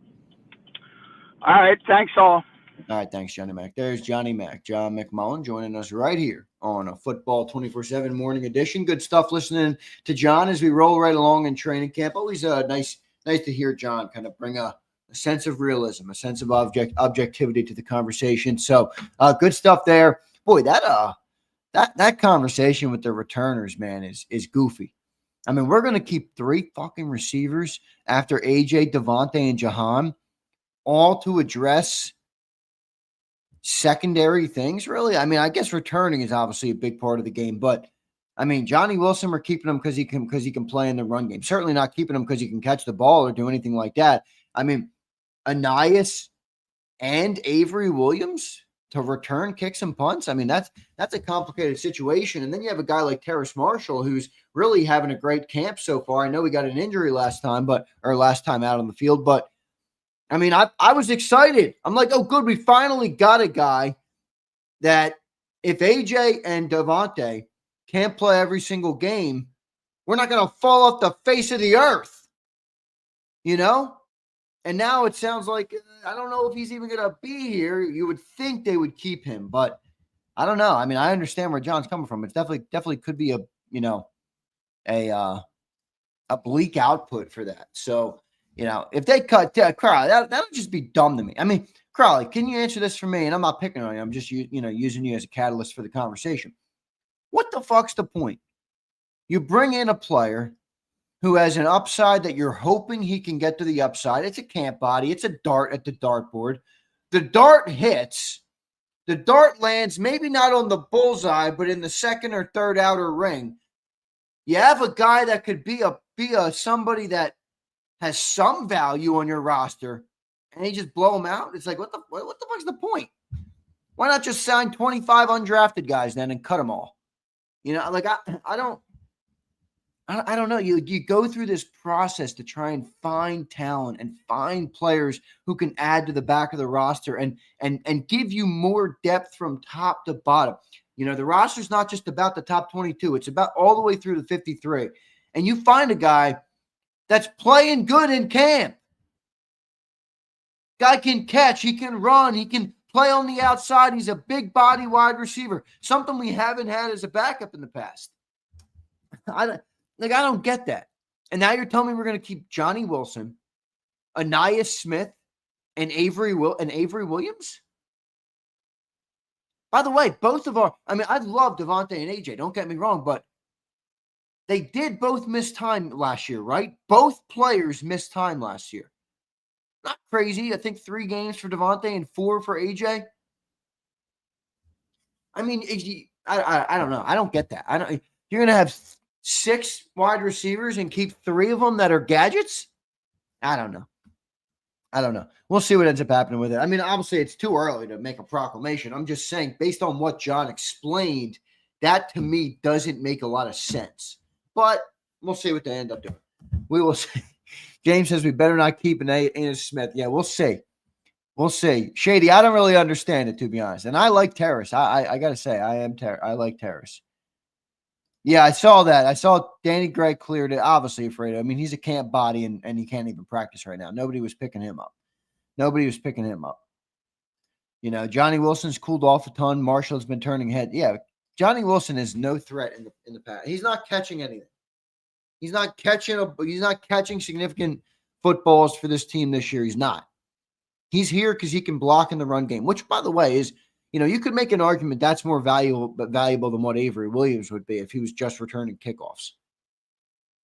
All right, thanks all. All right, thanks, Johnny Mac. There's Johnny Mac, John McMullen, joining us right here on a Football 24/7 morning edition. Good stuff listening to John as we roll right along in training camp. Always nice to hear John kind of bring a sense of realism, a sense of objectivity to the conversation. So good stuff there. Boy, that conversation with the returners, man, is goofy. I mean, we're going to keep 3 fucking receivers after AJ, Devontae, and Jahan, all to address secondary things, really. I mean, I guess returning is obviously a big part of the game, but I mean, Johnny Wilson, we're keeping him because he can play in the run game. Certainly not keeping him because he can catch the ball or do anything like that. I mean, Anias and Avery Williams to return kicks and punts. I mean, that's a complicated situation. And then you have a guy like Terrace Marshall, who's really having a great camp so far. I know he got an injury last time out on the field, but I mean, I was excited. I'm like, oh, good. We finally got a guy that if AJ and Devontae can't play every single game, we're not going to fall off the face of the earth, And now it sounds like, I don't know if he's even going to be here. You would think they would keep him, but I don't know. I mean, I understand where John's coming from. It's definitely could be a bleak output for that. So, if they cut Crowley, that'll just be dumb to me. I mean, Crowley, can you answer this for me? And I'm not picking on you. I'm just, using you as a catalyst for the conversation. What the fuck's the point? You bring in a player who has an upside that you're hoping he can get to the upside. It's a camp body. It's a dart at the dartboard. The dart hits. The dart lands maybe not on the bullseye, but in the second or third outer ring. You have a guy that could be somebody that has some value on your roster, and you just blow him out. It's like, what the fuck's the point? Why not just sign 25 undrafted guys then and cut them all? I don't know. You go through this process to try and find talent and find players who can add to the back of the roster and give you more depth from top to bottom. The roster's not just about the top 22. It's about all the way through the 53. And you find a guy that's playing good in camp. Guy can catch. He can run. He can play on the outside. He's a big body wide receiver, something we haven't had as a backup in the past. I don't get that. And now you're telling me we're going to keep Johnny Wilson, Anais Smith, and Avery Williams? By the way, I love Devontae and AJ, don't get me wrong, but they did both miss time last year, right? Both players missed time last year. Not crazy. I think 3 games for Devontae and 4 for AJ. I mean, I don't know. I don't get that. You're going to have 6 wide receivers and keep 3 of them that are gadgets? I don't know. We'll see what ends up happening with it. I mean, obviously, it's too early to make a proclamation. I'm just saying, based on what John explained, that to me doesn't make a lot of sense. But we'll see what they end up doing. We will see. James says we better not keep Anais Smith. Yeah, we'll see. We'll see. Shady, I don't really understand it, to be honest. And I like Terrace. I got to say, I like Terrace. Yeah, I saw that. I saw Danny Gregg cleared it. Obviously afraid of. I mean, he's a camp body, and he can't even practice right now. Nobody was picking him up. You know, Johnny Wilson's cooled off a ton. Marshall's been turning head. Yeah, Johnny Wilson is no threat in the pass. He's not catching anything. He's not catching significant footballs for this team this year. He's not. He's here because he can block in the run game, which, by the way, is, you know, you could make an argument that's more valuable than what Avery Williams would be if he was just returning kickoffs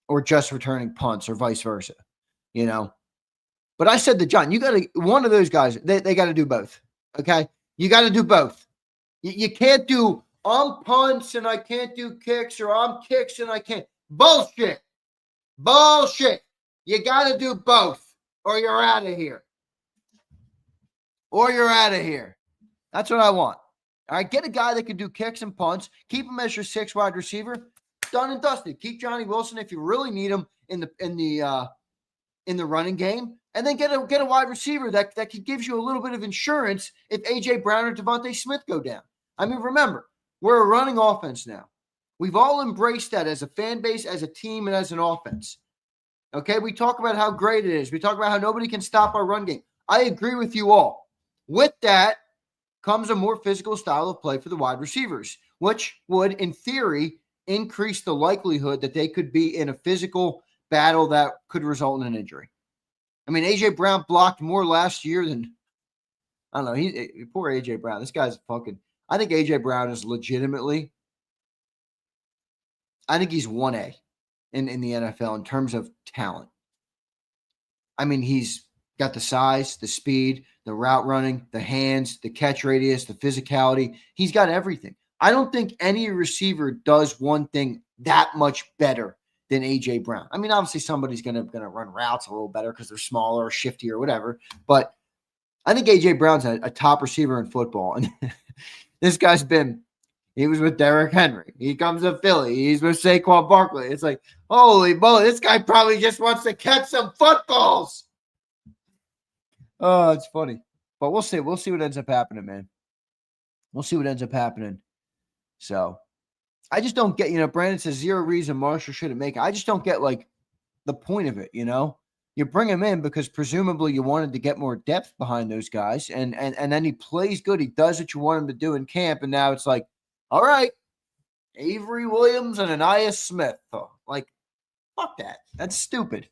or just returning punts or vice versa, you know. But I said to John, you got to, one of those guys, they got to do both, okay? You got to do both. You can't do, I'm punts and I can't do kicks, or I'm kicks and I can't. Bullshit. You got to do both, or you're out of here. That's what I want. All right, get a guy that can do kicks and punts. Keep him as your 6 wide receiver. Done and dusted. Keep Johnny Wilson if you really need him in the running game, and then get a wide receiver that gives you a little bit of insurance if AJ Brown or Devontae Smith go down. I mean, remember, we're a running offense now. We've all embraced that as a fan base, as a team, and as an offense. Okay, we talk about how great it is. We talk about how nobody can stop our run game. I agree with you all. With that comes a more physical style of play for the wide receivers, which would, in theory, increase the likelihood that they could be in a physical battle that could result in an injury. I mean, A.J. Brown blocked more last year than, I don't know, poor A.J. Brown. This guy's fucking, I think A.J. Brown is legitimately, I think he's 1A in the NFL in terms of talent. I mean, he's got the size, the speed, the route running, the hands, the catch radius, the physicality. He's got everything. I don't think any receiver does one thing that much better than A.J. Brown. I mean, obviously somebody's gonna run routes a little better because they're smaller or shifty or whatever. But I think A.J. Brown's a top receiver in football. And this guy's he was with Derrick Henry. He comes to Philly. He's with Saquon Barkley. It's like, holy moly, this guy probably just wants to catch some footballs. Oh, it's funny. But we'll see. We'll see what ends up happening, man. We'll see what ends up happening. So I just don't get, Brandon says 0 reason Marshall shouldn't make it. I just don't get, like, the point of it, You bring him in because presumably you wanted to get more depth behind those guys, and then he plays good. He does what you want him to do in camp, and now it's like, all right, Avery Williams and Anais Smith. Oh, like, fuck that. That's stupid.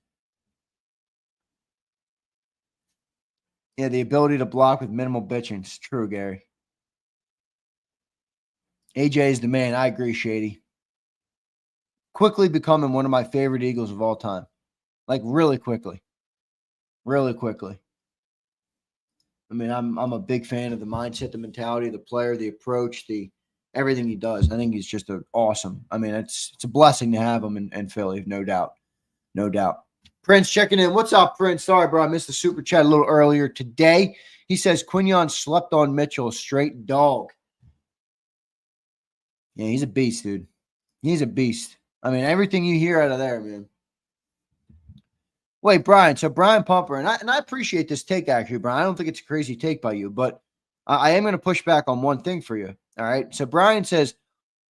Yeah, the ability to block with minimal bitching. It's true, Gary. AJ is the man. I agree, Shady. Quickly becoming one of my favorite Eagles of all time. Like, really quickly. Really quickly. I mean, I'm a big fan of the mindset, the mentality, the player, the approach, everything he does. I think he's just awesome. I mean, it's a blessing to have him in Philly, no doubt. No doubt. Prince checking in. What's up, Prince? Sorry, bro. I missed the super chat a little earlier today. He says Quinion slept on Mitchell. Straight dog. Yeah, he's a beast, dude. He's a beast. I mean, everything you hear out of there, man. Wait, Brian. So Brian Pumper, and I appreciate this take, actually, Brian. I don't think it's a crazy take by you, but I am going to push back on one thing for you. All right. So Brian says,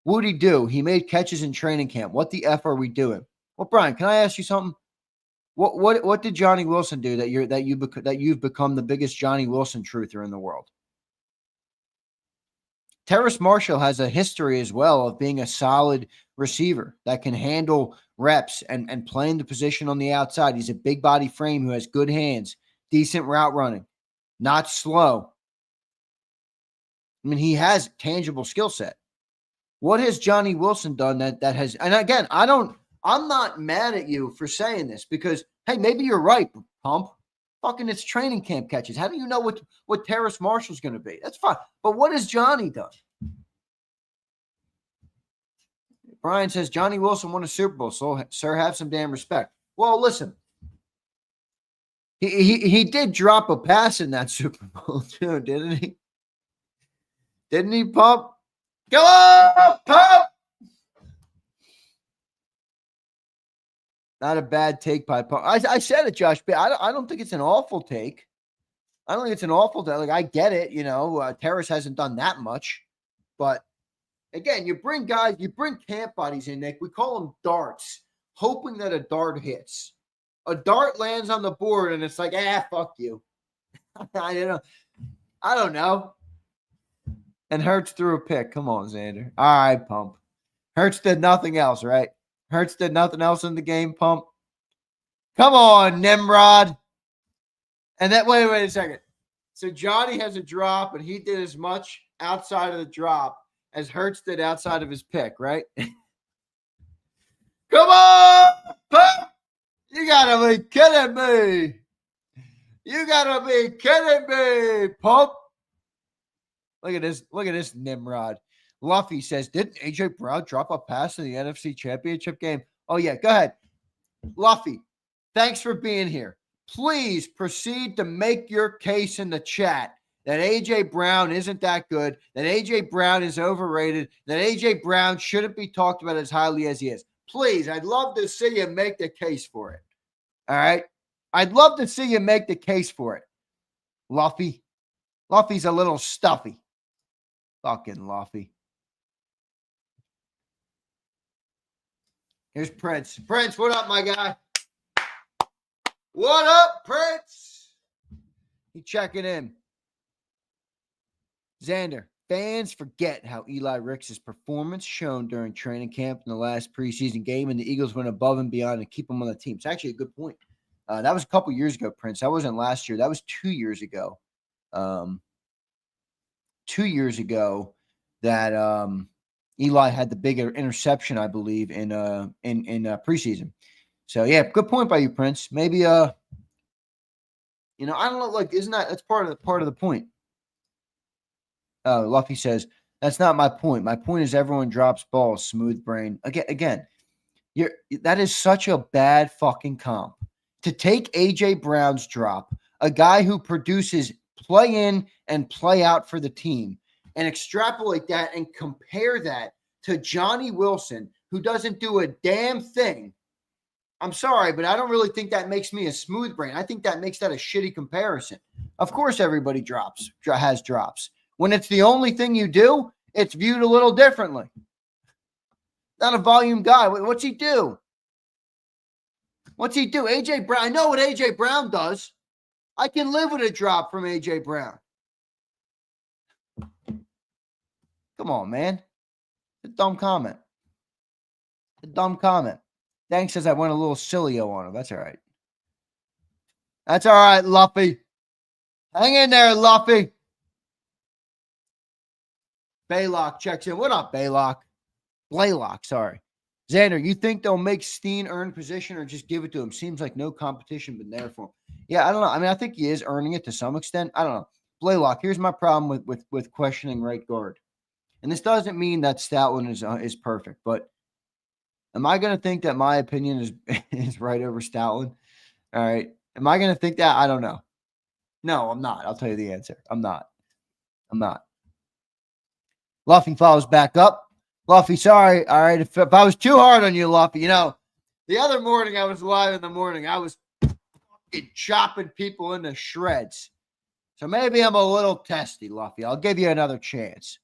what'd he do? He made catches in training camp. What the F are we doing? Well, Brian, can I ask you something? What did Johnny Wilson do that you've become the biggest Johnny Wilson truther in the world? Terrace Marshall has a history as well of being a solid receiver that can handle reps and playing the position on the outside. He's a big body frame who has good hands, decent route running, not slow. I mean, he has tangible skill set. What has Johnny Wilson done that has, and again, I'm not mad at you for saying this because, hey, maybe you're right, Pump. Fucking it's training camp catches. How do you know what Terrace Marshall's going to be? That's fine. But what has Johnny done? Brian says, Johnny Wilson won a Super Bowl, so sir, have some damn respect. Well, listen. He did drop a pass in that Super Bowl too, didn't he? Didn't he, Pump? Go on, Pump! Not a bad take by Pump. I said it, Josh, but I don't think it's an awful take. I don't think it's an awful take. Like, I get it, Terrace hasn't done that much. But, again, you bring camp buddies in, Nick. We call them darts, hoping that a dart hits. A dart lands on the board, and it's like, fuck you. I don't know. And Hurts threw a pick. Come on, Zander. All right, Pump. Hurts did nothing else, right? Hurts did nothing else in the game, Pump. Come on, Nimrod. And that, wait a second. So Johnny has a drop, and he did as much outside of the drop as Hurts did outside of his pick, right? Come on, Pump. You got to be kidding me. You got to be kidding me, Pump. Look at this Nimrod. Luffy says, didn't A.J. Brown drop a pass in the NFC Championship game? Oh, yeah. Go ahead. Luffy, thanks for being here. Please proceed to make your case in the chat that A.J. Brown isn't that good, that A.J. Brown is overrated, that A.J. Brown shouldn't be talked about as highly as he is. Please, I'd love to see you make the case for it. All right? I'd love to see you make the case for it. Luffy. Luffy's a little stuffy. Fucking Luffy. Here's Prince. Prince, what up, my guy? What up, Prince? He checking in. Zander, fans forget how Eli Ricks' performance shown during training camp in the last preseason game, and the Eagles went above and beyond to keep him on the team. It's actually a good point. That was a couple years ago, Prince. That wasn't last year. That was 2 years ago. 2 years ago that Eli had the bigger interception, I believe, in preseason. So yeah, good point by you, Prince. Maybe I don't know, like, isn't that's part of the point? Luffy says, that's not my point. My point is everyone drops balls, smooth brain. Again, that is such a bad fucking comp. To take A.J. Brown's drop, a guy who produces play in and play out for the team, and extrapolate that and compare that to Johnny Wilson, who doesn't do a damn thing. I'm sorry, but I don't really think that makes me a smooth brain. I think that makes that a shitty comparison. Of course, everybody has drops. When it's the only thing you do, it's viewed a little differently. Not a volume guy. What's he do? What's he do? A.J. Brown. I know what A.J. Brown does. I can live with a drop from A.J. Brown. Come on, man. It's a dumb comment. A dumb comment. Thanks, says I went a little silly-o on him. That's all right. That's all right, Luffy. Hang in there, Luffy. Baylock checks in. What up, Baylock? Blaylock, sorry. Zander, you think they'll make Steen earn position or just give it to him? Seems like no competition been there for him. Yeah, I don't know. I mean, I think he is earning it to some extent. I don't know. Blaylock, here's my problem with questioning right guard. And this doesn't mean that Stoutland is perfect, but am I going to think that my opinion is right over Stoutland? All right. Am I going to think that? I don't know. No, I'm not. I'll tell you the answer. I'm not. Luffy follows back up. Luffy, sorry. All right. If I was too hard on you, Luffy, the other morning I was live in the morning. I was chopping people into shreds. So maybe I'm a little testy, Luffy. I'll give you another chance.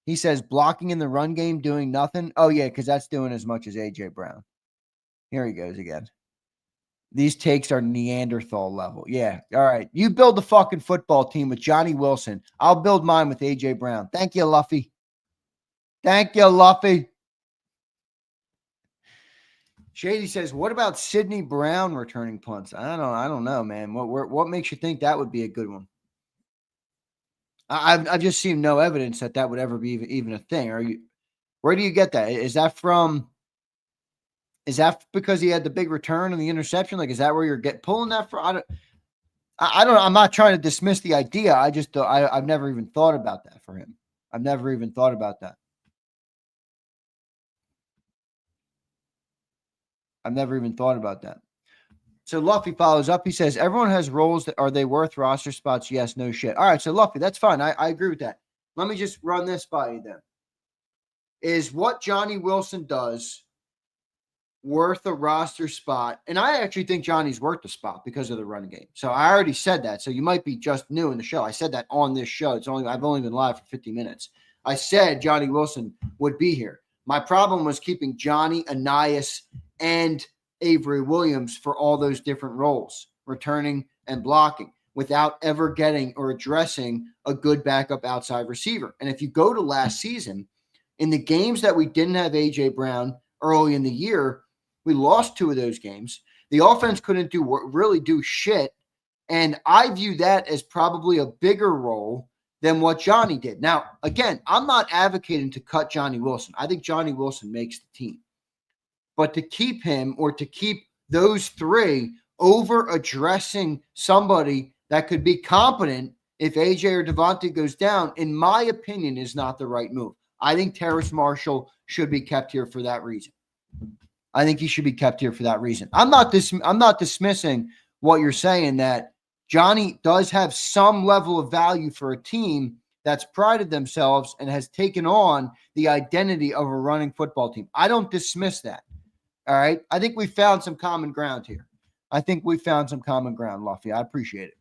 He says blocking in the run game, doing nothing. Oh, yeah, because that's doing as much as A.J. Brown. Here he goes again. These takes are Neanderthal level. Yeah. All right. You build the fucking football team with Johnny Wilson. I'll build mine with A.J. Brown. Thank you, Luffy. Thank you, Luffy. Shady says, what about Sidney Brown returning punts? I don't know, man. What makes you think that would be a good one? I've just seen no evidence that would ever be even a thing. Where do you get that? Is that because he had the big return and the interception? Like, is that where you're pulling that from? I don't know. I'm not trying to dismiss the idea. I've never even thought about that for him. I've never even thought about that. I've never even thought about that. So Luffy follows up. He says, everyone has roles. Are they worth roster spots? Yes, no shit. All right, so Luffy, that's fine. I agree with that. Let me just run this by you then. Is what Johnny Wilson does worth a roster spot? And I actually think Johnny's worth the spot because of the run game. So I already said that. So you might be just new in the show. I said that on this show. I've only been live for 50 minutes. I said Johnny Wilson would be here. My problem was keeping Johnny, Anais, and Avery Williams for all those different roles, returning and blocking, without ever getting or addressing a good backup outside receiver. And if you go to last season, in the games that we didn't have A.J. Brown early in the year, we lost 2 of those games. The offense couldn't really do shit, and I view that as probably a bigger role than what Johnny did. Now, again, I'm not advocating to cut Johnny Wilson. I think Johnny Wilson makes the team. But to keep him or to keep those 3 over addressing somebody that could be competent if AJ or Devontae goes down, in my opinion, is not the right move. I think Terrace Marshall should be kept here for that reason. I think he should be kept here for that reason. I'm not dismissing what you're saying, that Johnny does have some level of value for a team that's prided themselves and has taken on the identity of a running football team. I don't dismiss that. All right. I think we found some common ground here. Luffy. I appreciate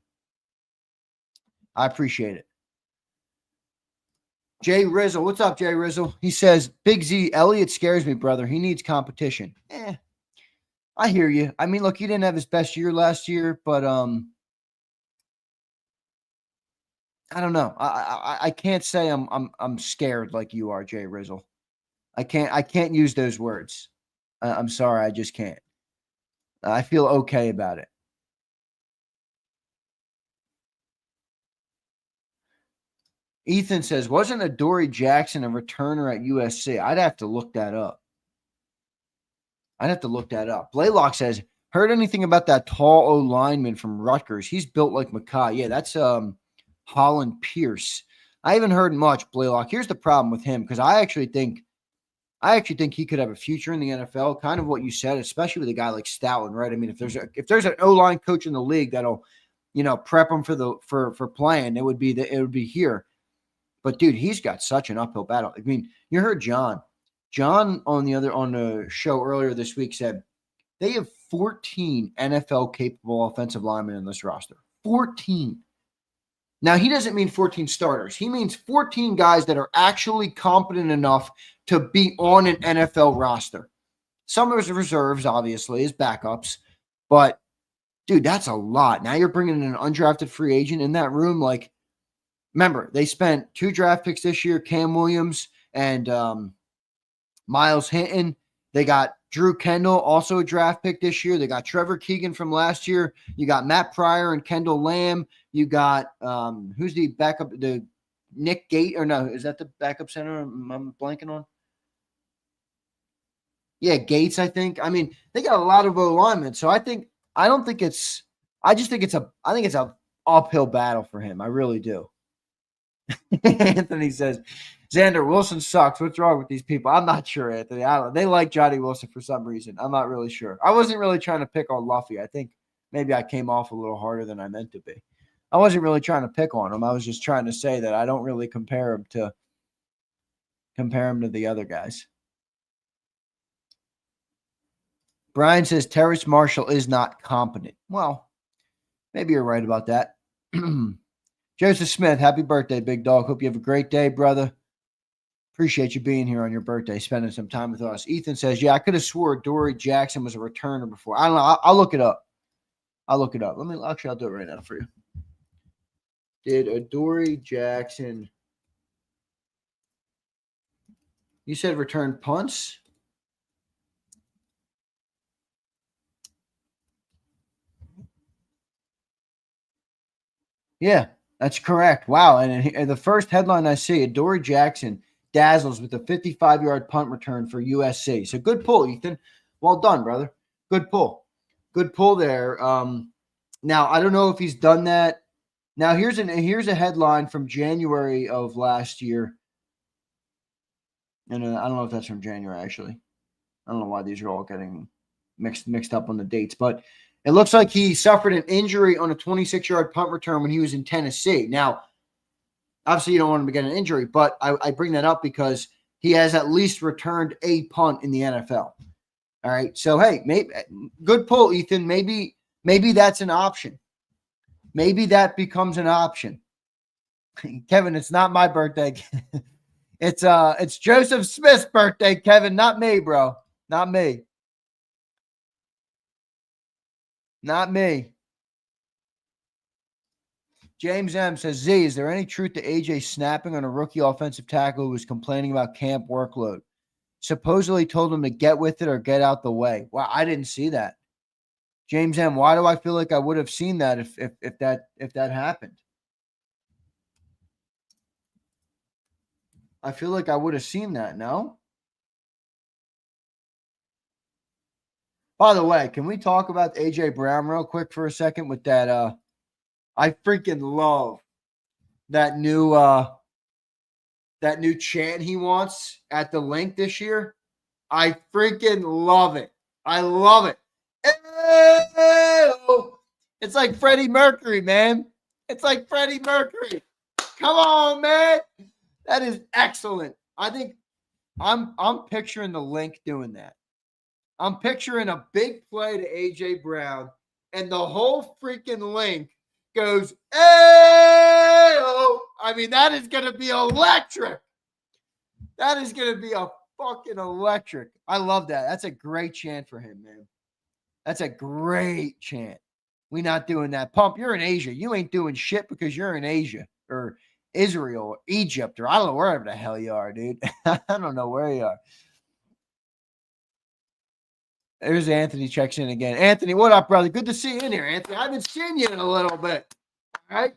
it. Jay Rizzle. What's up, Jay Rizzle? He says, Big Z, Elliott scares me, brother. He needs competition. I hear you. I mean, look, he didn't have his best year last year, but I don't know. I can't say I'm scared like you are, Jay Rizzle. I can't use those words. I'm sorry, I just can't. I feel okay about it. Ethan says, wasn't Adoree Jackson a returner at USC? I'd have to look that up. Blaylock says, heard anything about that tall O lineman from Rutgers? He's built like Makai. Yeah, that's Holland Pierce. I haven't heard much, Blaylock. Here's the problem with him, because I actually think he could have a future in the NFL. Kind of what you said, especially with a guy like Stoutland, right? I mean, if there's an O-line coach in the league that'll, prep him for playing, it would be here. But dude, he's got such an uphill battle. I mean, you heard John on the show earlier this week said they have 14 NFL capable offensive linemen in this roster. 14. Now, he doesn't mean 14 starters. He means 14 guys that are actually competent enough to be on an NFL roster. Some of his reserves, obviously, as backups. But, dude, that's a lot. Now you're bringing in an undrafted free agent in that room. Like, remember, they spent 2 draft picks this year, Cam Williams and Miles Hinton. They got Drew Kendall, also a draft pick this year. They got Trevor Keegan from last year. You got Matt Pryor and Kendall Lamb. You got who's the backup? The Nick Gate, or no? Is that the backup center I'm blanking on? Yeah, Gates, I think. I mean, they got a lot of alignment. So I think it's a uphill battle for him. I really do. Anthony says, Zander, Wilson sucks. What's wrong with these people? I'm not sure, Anthony. They like Johnny Wilson for some reason. I'm not really sure. I wasn't really trying to pick on Luffy. I think maybe I came off a little harder than I meant to be. I wasn't really trying to pick on him. I was just trying to say that I don't really compare him to the other guys. Brian says Terrace Marshall is not competent. Well, maybe you're right about that. Joseph Smith, happy birthday, big dog. Hope you have a great day, brother. Appreciate you being here on your birthday, spending some time with us. Ethan says, yeah, I could have swore Adoree Jackson was a returner before. I don't know. I'll look it up. I'll look it up. I'll do it right now for you. Did Adoree Jackson? You said return punts? Yeah, that's correct. Wow. And the first headline I see, Adoree Jackson dazzles with a 55-yard punt return for USC. So good pull, Ethan. Well done, brother. Good pull. Good pull there. Now, I don't know if he's done that. Now, here's a headline from January of last year. And I don't know if that's from January, actually. I don't know why these are all getting mixed up on the dates. But it looks like he suffered an injury on a 26-yard punt return when he was in Tennessee. Now, obviously, you don't want him to get an injury, but I bring that up because he has at least returned a punt in the NFL. All right. So, hey, maybe good pull, Ethan. Maybe that's an option. Maybe that becomes an option. Kevin, it's not my birthday. It's Joseph Smith's birthday, Kevin, not me, bro. Not me. Not me. James M says, Z, is there any truth to AJ snapping on a rookie offensive tackle who was complaining about camp workload? Supposedly told him to get with it or get out the way. Well, I didn't see that. James M, why do I feel like I would have seen that if that happened? I feel like I would have seen that, no? By the way, can we talk about AJ Brown real quick for a second with that? I freaking love that new chant he wants at the link this year. I freaking love it. I love it. It's like Freddie Mercury, man. It's like Freddie Mercury. Come on, man. That is excellent. I think I'm picturing the link doing that. I'm picturing a big play to AJ Brown, and the whole freaking link goes, "Hey-oh." I mean, that is going to be electric. That is going to be a fucking electric. I love that. That's a great chant for him, man. That's a great chant. We not doing that. Pump, you're in Asia. You ain't doing shit because you're in Asia or Israel or Egypt or I don't know wherever the hell you are, dude. I don't know where you are. There's Anthony checks in again. Anthony, what up, brother? Good to see you in here, Anthony. I haven't seen you in a little bit. All right?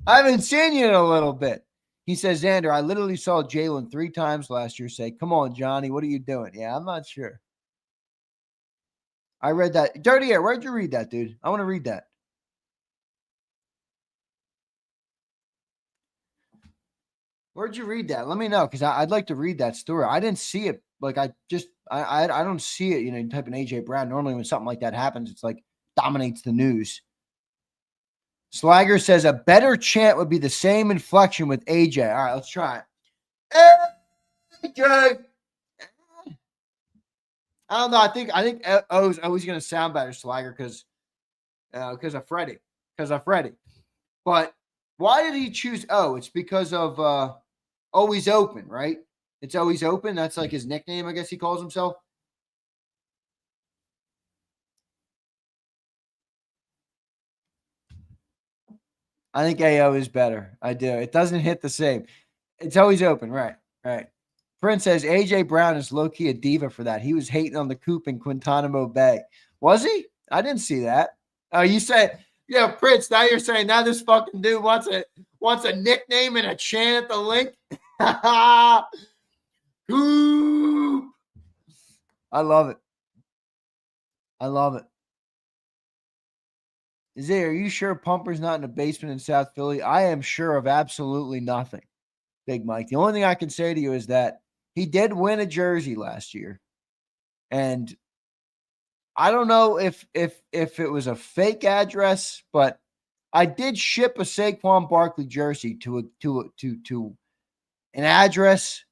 I haven't seen you in a little bit. He says, Zander, I literally saw Jalen 3 times last year say, come on, Johnny, what are you doing? Yeah, I'm not sure. I read that. Dirty Air, where'd you read that, dude? I want to read that. Where'd you read that? Let me know, because I'd like to read that story. I didn't see it. Like, I don't see it, you know, you type in AJ Brown. Normally when something like that happens, it's like dominates the news. Slagger says a better chant would be the same inflection with AJ. All right, let's try it. AJ. I don't know. I think O's always going to sound better, Slagger, because of Freddie. Because of Freddie. But why did he choose O? It's because of Always Open, right? It's Always Open. That's like his nickname, I guess he calls himself. I think AO is better. I do. It doesn't hit the same. It's Always Open. Right. Right. Prince says AJ Brown is low-key a diva for that. He was hating on the coop in Guantanamo Bay. Was he? I didn't see that. Oh, you said, yeah, Prince, now you're saying now this fucking dude wants a nickname and a chant at the link? Coop. I love it. I love it. Zay, are you sure Pumper's not in the basement in South Philly? I am sure of absolutely nothing, Big Mike. The only thing I can say to you is that he did win a jersey last year. And I don't know if it was a fake address, but I did ship a Saquon Barkley jersey to an address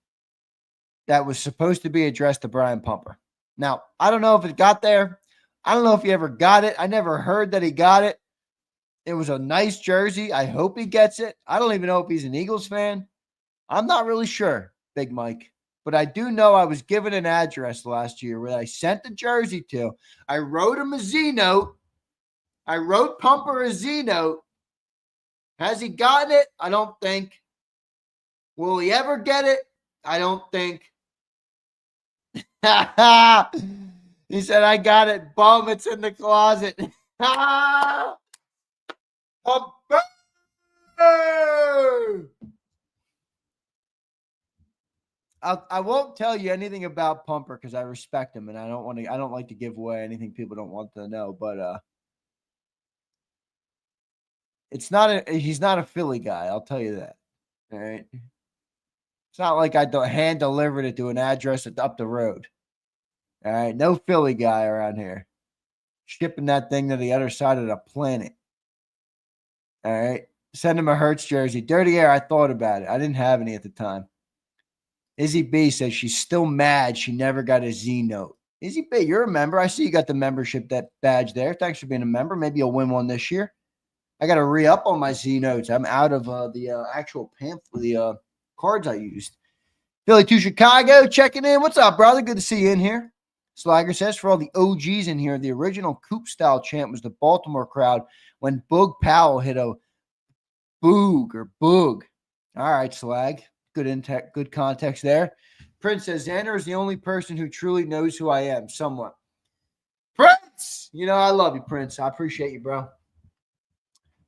that was supposed to be addressed to Brian Pumper. Now, I don't know if it got there. I don't know if he ever got it. I never heard that he got it. It was a nice jersey. I hope he gets it. I don't even know if he's an Eagles fan. I'm not really sure, Big Mike. But I do know I was given an address last year where I sent the jersey to. I wrote him a Z note, I wrote Pumper a Z note. Has he gotten it? I don't think. Will he ever get it? I don't think. He said, I got it. Bum, it's in the closet. Pumper! I won't tell you anything about Pumper because I respect him and I don't like to give away anything people don't want to know, but he's not a Philly guy, I'll tell you that. All right. It's not like I hand delivered it to an address up the road. All right. No Philly guy around here. Shipping that thing to the other side of the planet. All right. Send him a Hurts jersey. Dirty Air, I thought about it. I didn't have any at the time. Izzy B says she's still mad she never got a Z note. Izzy B, you're a member. I see you got the membership, that badge there. Thanks for being a member. Maybe you'll win one this year. I got to re-up on my Z notes. I'm out of the actual pamphlet, the cards I used. Philly to Chicago, checking in. What's up, brother? Good to see you in here. Slagger says, for all the OGs in here, the original Coop-style chant was the Baltimore crowd when Boog Powell hit a boog or boog. All right, Slag. Good context there. Prince says, Zander is the only person who truly knows who I am, somewhat. Prince! You know, I love you, Prince. I appreciate you, bro.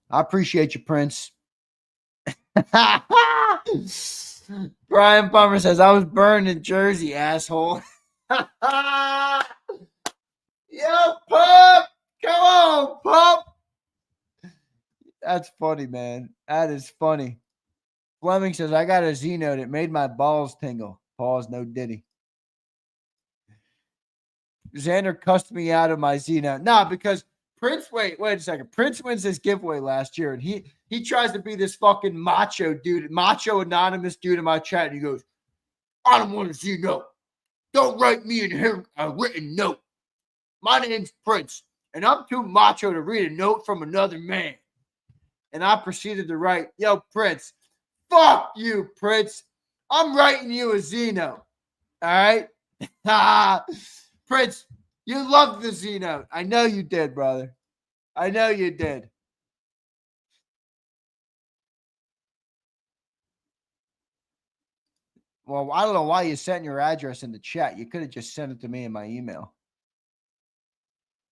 I appreciate you, Prince. Brian Bummer says, I was burned in Jersey, asshole. Yo, Pup! Come on, Pup! That's funny, man. That is funny. Fleming says, I got a Z note. It made my balls tingle. Pause, no diddy. Zander cussed me out of my Z note. Nah, because Prince, wait a second. Prince wins this giveaway last year, and he tries to be this fucking macho dude, macho anonymous dude in my chat, and he goes, I don't want a Z note. Don't write me in here a written note. My name's Prince, and I'm too macho to read a note from another man. And I proceeded to write, yo, Prince, fuck you, Prince. I'm writing you a Z note. All right? Prince, you loved the Z note. I know you did, brother. I know you did. Well, I don't know why you sent your address in the chat. You could have just sent it to me in my email.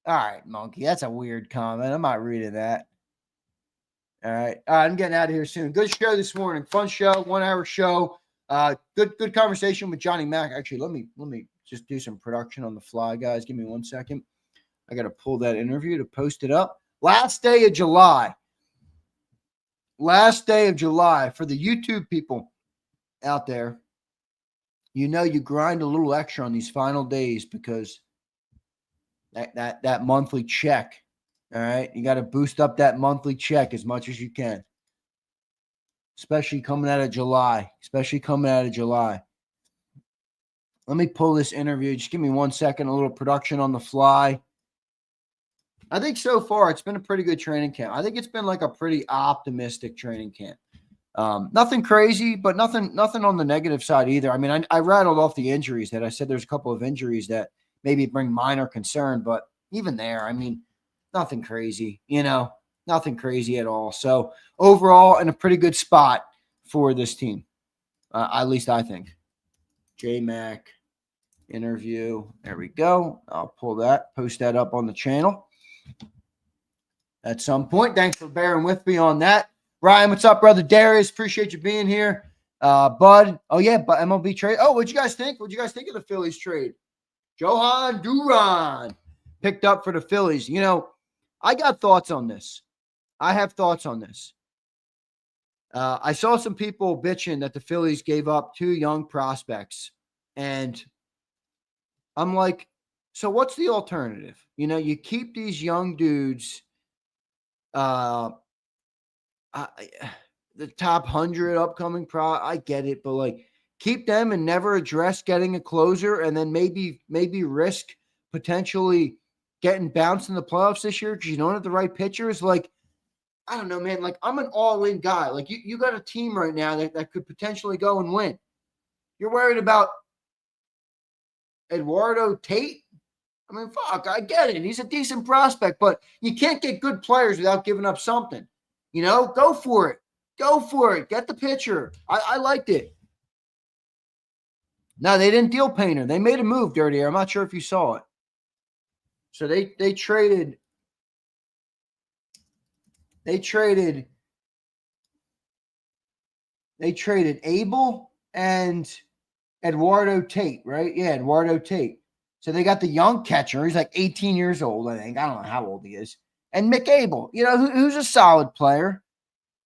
All right, Monkey. That's a weird comment. I'm not reading that. All right. I'm getting out of here soon. Good show this morning. Fun show. 1 hour show. Good conversation with Johnny Mack. Actually, let me just do some production on the fly, guys. Give me 1 second. I got to pull that interview to post it up. Last day of July. Last day of July for the YouTube people out there. You know, you grind a little extra on these final days because that monthly check. All right. You got to boost up that monthly check as much as you can. Especially coming out of July. Let me pull this interview. Just give me 1 second. A little production on the fly. I think so far it's been a pretty good training camp. I think it's been like a pretty optimistic training camp. Nothing crazy, but nothing on the negative side either. I mean, I rattled off the injuries that I said there's a couple of injuries that maybe bring minor concern, but even there, I mean, nothing crazy, nothing crazy at all. So overall, in a pretty good spot for this team, at least I think. J-Mac interview. There we go. I'll pull that, post that up on the channel at some point. Thanks for bearing with me on that. Ryan, what's up, brother? Darius, appreciate you being here. Bud. Oh, yeah, but MLB trade. Oh, what'd you guys think? What'd you guys think of the Phillies trade? Johan Duran picked up for the Phillies. I got thoughts on this. I have thoughts on this. I saw some people bitching that the Phillies gave up 2 young prospects. And I'm like, so what's the alternative? You keep these young dudes, the top 100 upcoming I get it, but like keep them and never address getting a closer and then maybe risk potentially getting bounced in the playoffs this year because you don't have the right pitchers. Like, I don't know, man. Like, I'm an all-in guy. Like, you got a team right now that could potentially go and win. You're worried about Eduardo Tate? I mean, fuck, I get it. He's a decent prospect, but you can't get good players without giving up something. You know, go for it. Go for it. Get the pitcher. I liked it. No, they didn't deal Painter. They made a move, Dirty Air. I'm not sure if you saw it. So they traded Abel and Eduardo Tate, right? Yeah, Eduardo Tate. So they got the young catcher. He's like 18 years old, I think. I don't know how old he is. And McAbel, you know, who's a solid player.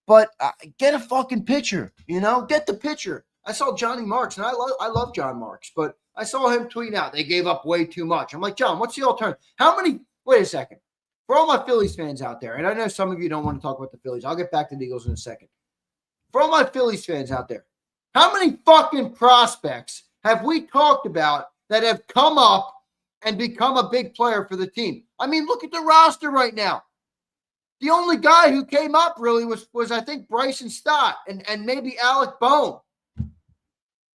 But get a fucking pitcher, you know? Get the pitcher. I saw Johnny Marks, and I love John Marks, but I saw him tweeting out they gave up way too much. I'm like, John, what's the alternative? Wait a second. For all my Phillies fans out there, and I know some of you don't want to talk about the Phillies. I'll get back to the Eagles in a second. For all my Phillies fans out there, how many fucking prospects have we talked about that have come up and become a big player for the team? I mean, look at the roster right now. The only guy who came up really was I think, Bryson Stott and maybe Alec Bohm.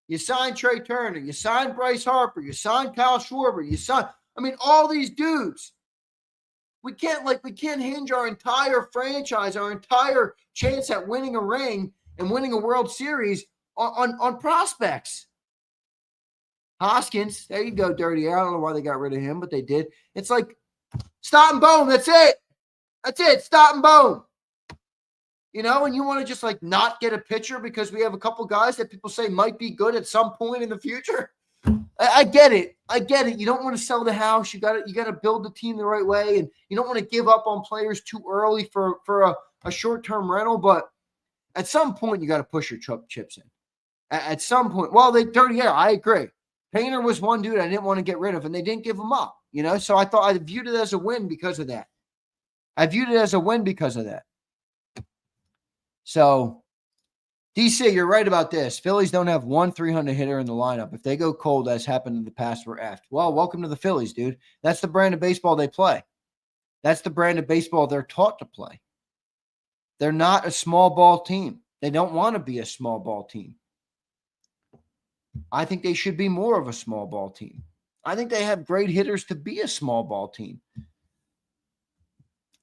You signed Trey Turner. You signed Bryce Harper. You signed Kyle Schwarber. All these dudes. We can't hinge our entire franchise, our entire chance at winning a ring and winning a World Series on prospects. Hoskins, there you go, Dirty Air. I don't know why they got rid of him, but they did. It's like Stott and Bohm. That's it. That's it. Stott and Bohm. You know, and you want to just like not get a pitcher because we have a couple guys that people say might be good at some point in the future. I get it. I get it. You don't want to sell the house. You got to build the team the right way, and you don't want to give up on players too early for a short-term rental. But at some point, you got to push your chips in. At some point, Dirty Air. I agree. Painter was one dude I didn't want to get rid of, and they didn't give him up. You know, so I viewed it as a win because of that. So, DC, you're right about this. Phillies don't have one 300 hitter in the lineup. If they go cold, as happened in the past, we're effed. Well, welcome to the Phillies, dude. That's the brand of baseball they play. That's the brand of baseball they're taught to play. They're not a small ball team. They don't want to be a small ball team. I think they should be more of a small ball team. I think they have great hitters to be a small ball team.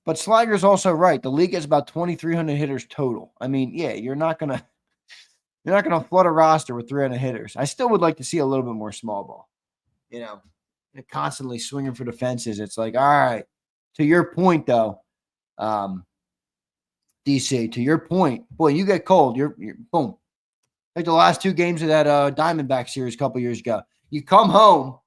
But Slager's also right. The league has about 2,300 hitters total. I mean, yeah, you're not gonna flood a roster with 300 hitters. I still would like to see a little bit more small ball. You know, constantly swinging for the fences. It's like, all right. To your point, though, DC. To your point, boy, you get cold. You're boom. Like the last two games of that Diamondback series a couple years ago. You come home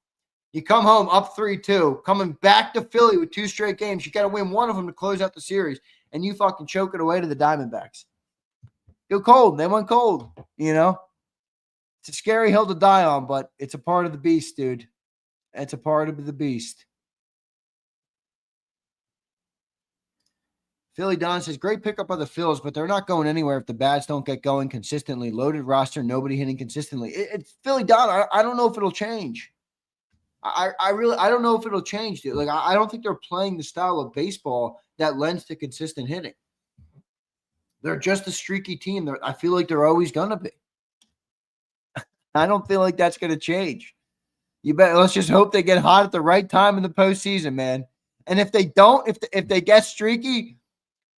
up 3-2, coming back to Philly with 2 straight games. You got to win one of them to close out the series, and you fucking choke it away to the Diamondbacks. Go cold. They went cold, you know. It's a scary hill to die on, but it's a part of the beast, dude. It's a part of the beast. Philly Don says, great pickup by the Phils, but they're not going anywhere if the bats don't get going consistently. Loaded roster, nobody hitting consistently. It's Philly Don. I don't know if it'll change. I don't know if it'll change, dude. Like, I don't think they're playing the style of baseball that lends to consistent hitting. They're just a streaky team. I feel like they're always going to be. I don't feel like that's going to change. Let's just hope they get hot at the right time in the postseason, man. And if they don't, if they get streaky,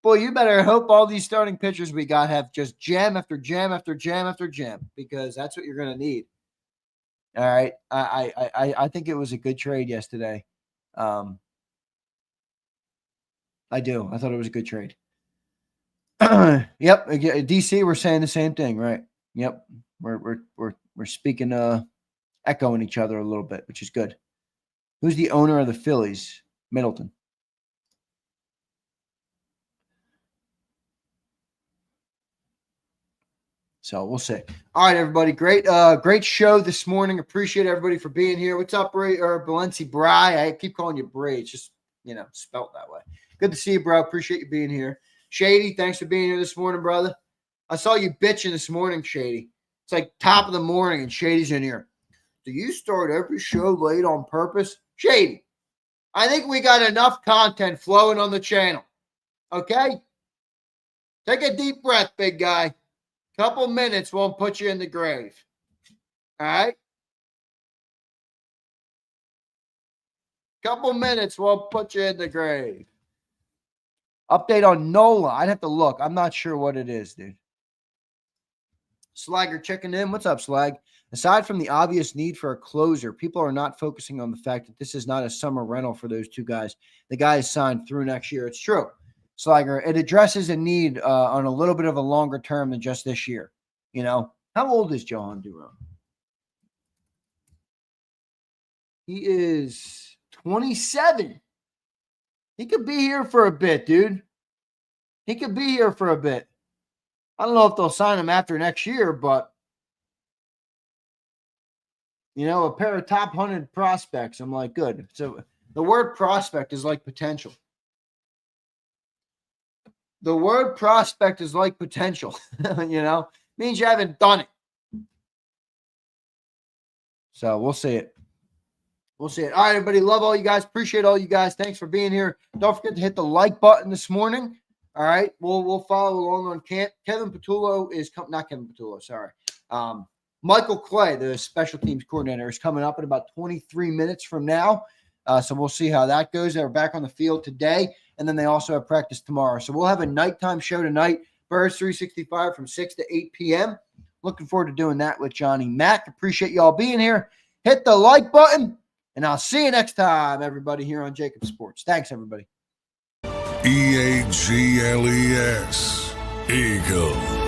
boy, you better hope all these starting pitchers we got have just jam after jam after jam after jam, because that's what you're going to need. All right. I think it was a good trade yesterday. I do. I thought it was a good trade. Yep. DC, we're saying the same thing, right? Yep. We're speaking, echoing each other a little bit, which is good. Who's the owner of the Phillies? Middleton. So we'll see. All right, everybody. Great show this morning. Appreciate everybody for being here. What's up, Balenci Bry? I keep calling you Bray. It's just, spelt that way. Good to see you, bro. Appreciate you being here. Shady, thanks for being here this morning, brother. I saw you bitching this morning, Shady. It's like top of the morning and Shady's in here. Do you start every show late on purpose? Shady, I think we got enough content flowing on the channel. Okay? Take a deep breath, big guy. Couple minutes won't put you in the grave. All right? Couple minutes, we'll put you in the grave. Update on NOLA. I'd have to look. I'm not sure what it is, dude. Slagger checking in. What's up, Slag? Aside from the obvious need for a closer, people are not focusing on the fact that this is not a summer rental for those two guys. The guy is signed through next year. It's true, Slagger. It addresses a need on a little bit of a longer term than just this year. You know, how old is Johan Duran? He is 27. He could be here for a bit, dude. He could be here for a bit. I don't know if they'll sign him after next year, but, you know, a pair of top 100 prospects, I'm like, good. So the word prospect is like potential. The word prospect is like potential, you know, means you haven't done it. So we'll see it. We'll see it. All right, everybody. Love all you guys. Appreciate all you guys. Thanks for being here. Don't forget to hit the like button this morning. All right. We'll follow along on camp. Kevin Patullo is not Kevin Patullo. Sorry. Michael Clay, the special teams coordinator, is coming up in about 23 minutes from now. So we'll see how that goes. They're back on the field today, and then they also have practice tomorrow. So we'll have a nighttime show tonight, Birds 365 from 6 to 8 p.m. Looking forward to doing that with Johnny Mack. Appreciate you all being here. Hit the like button. And I'll see you next time, everybody, here on JAKIB Sports. Thanks, everybody. EAGLES, Eagles.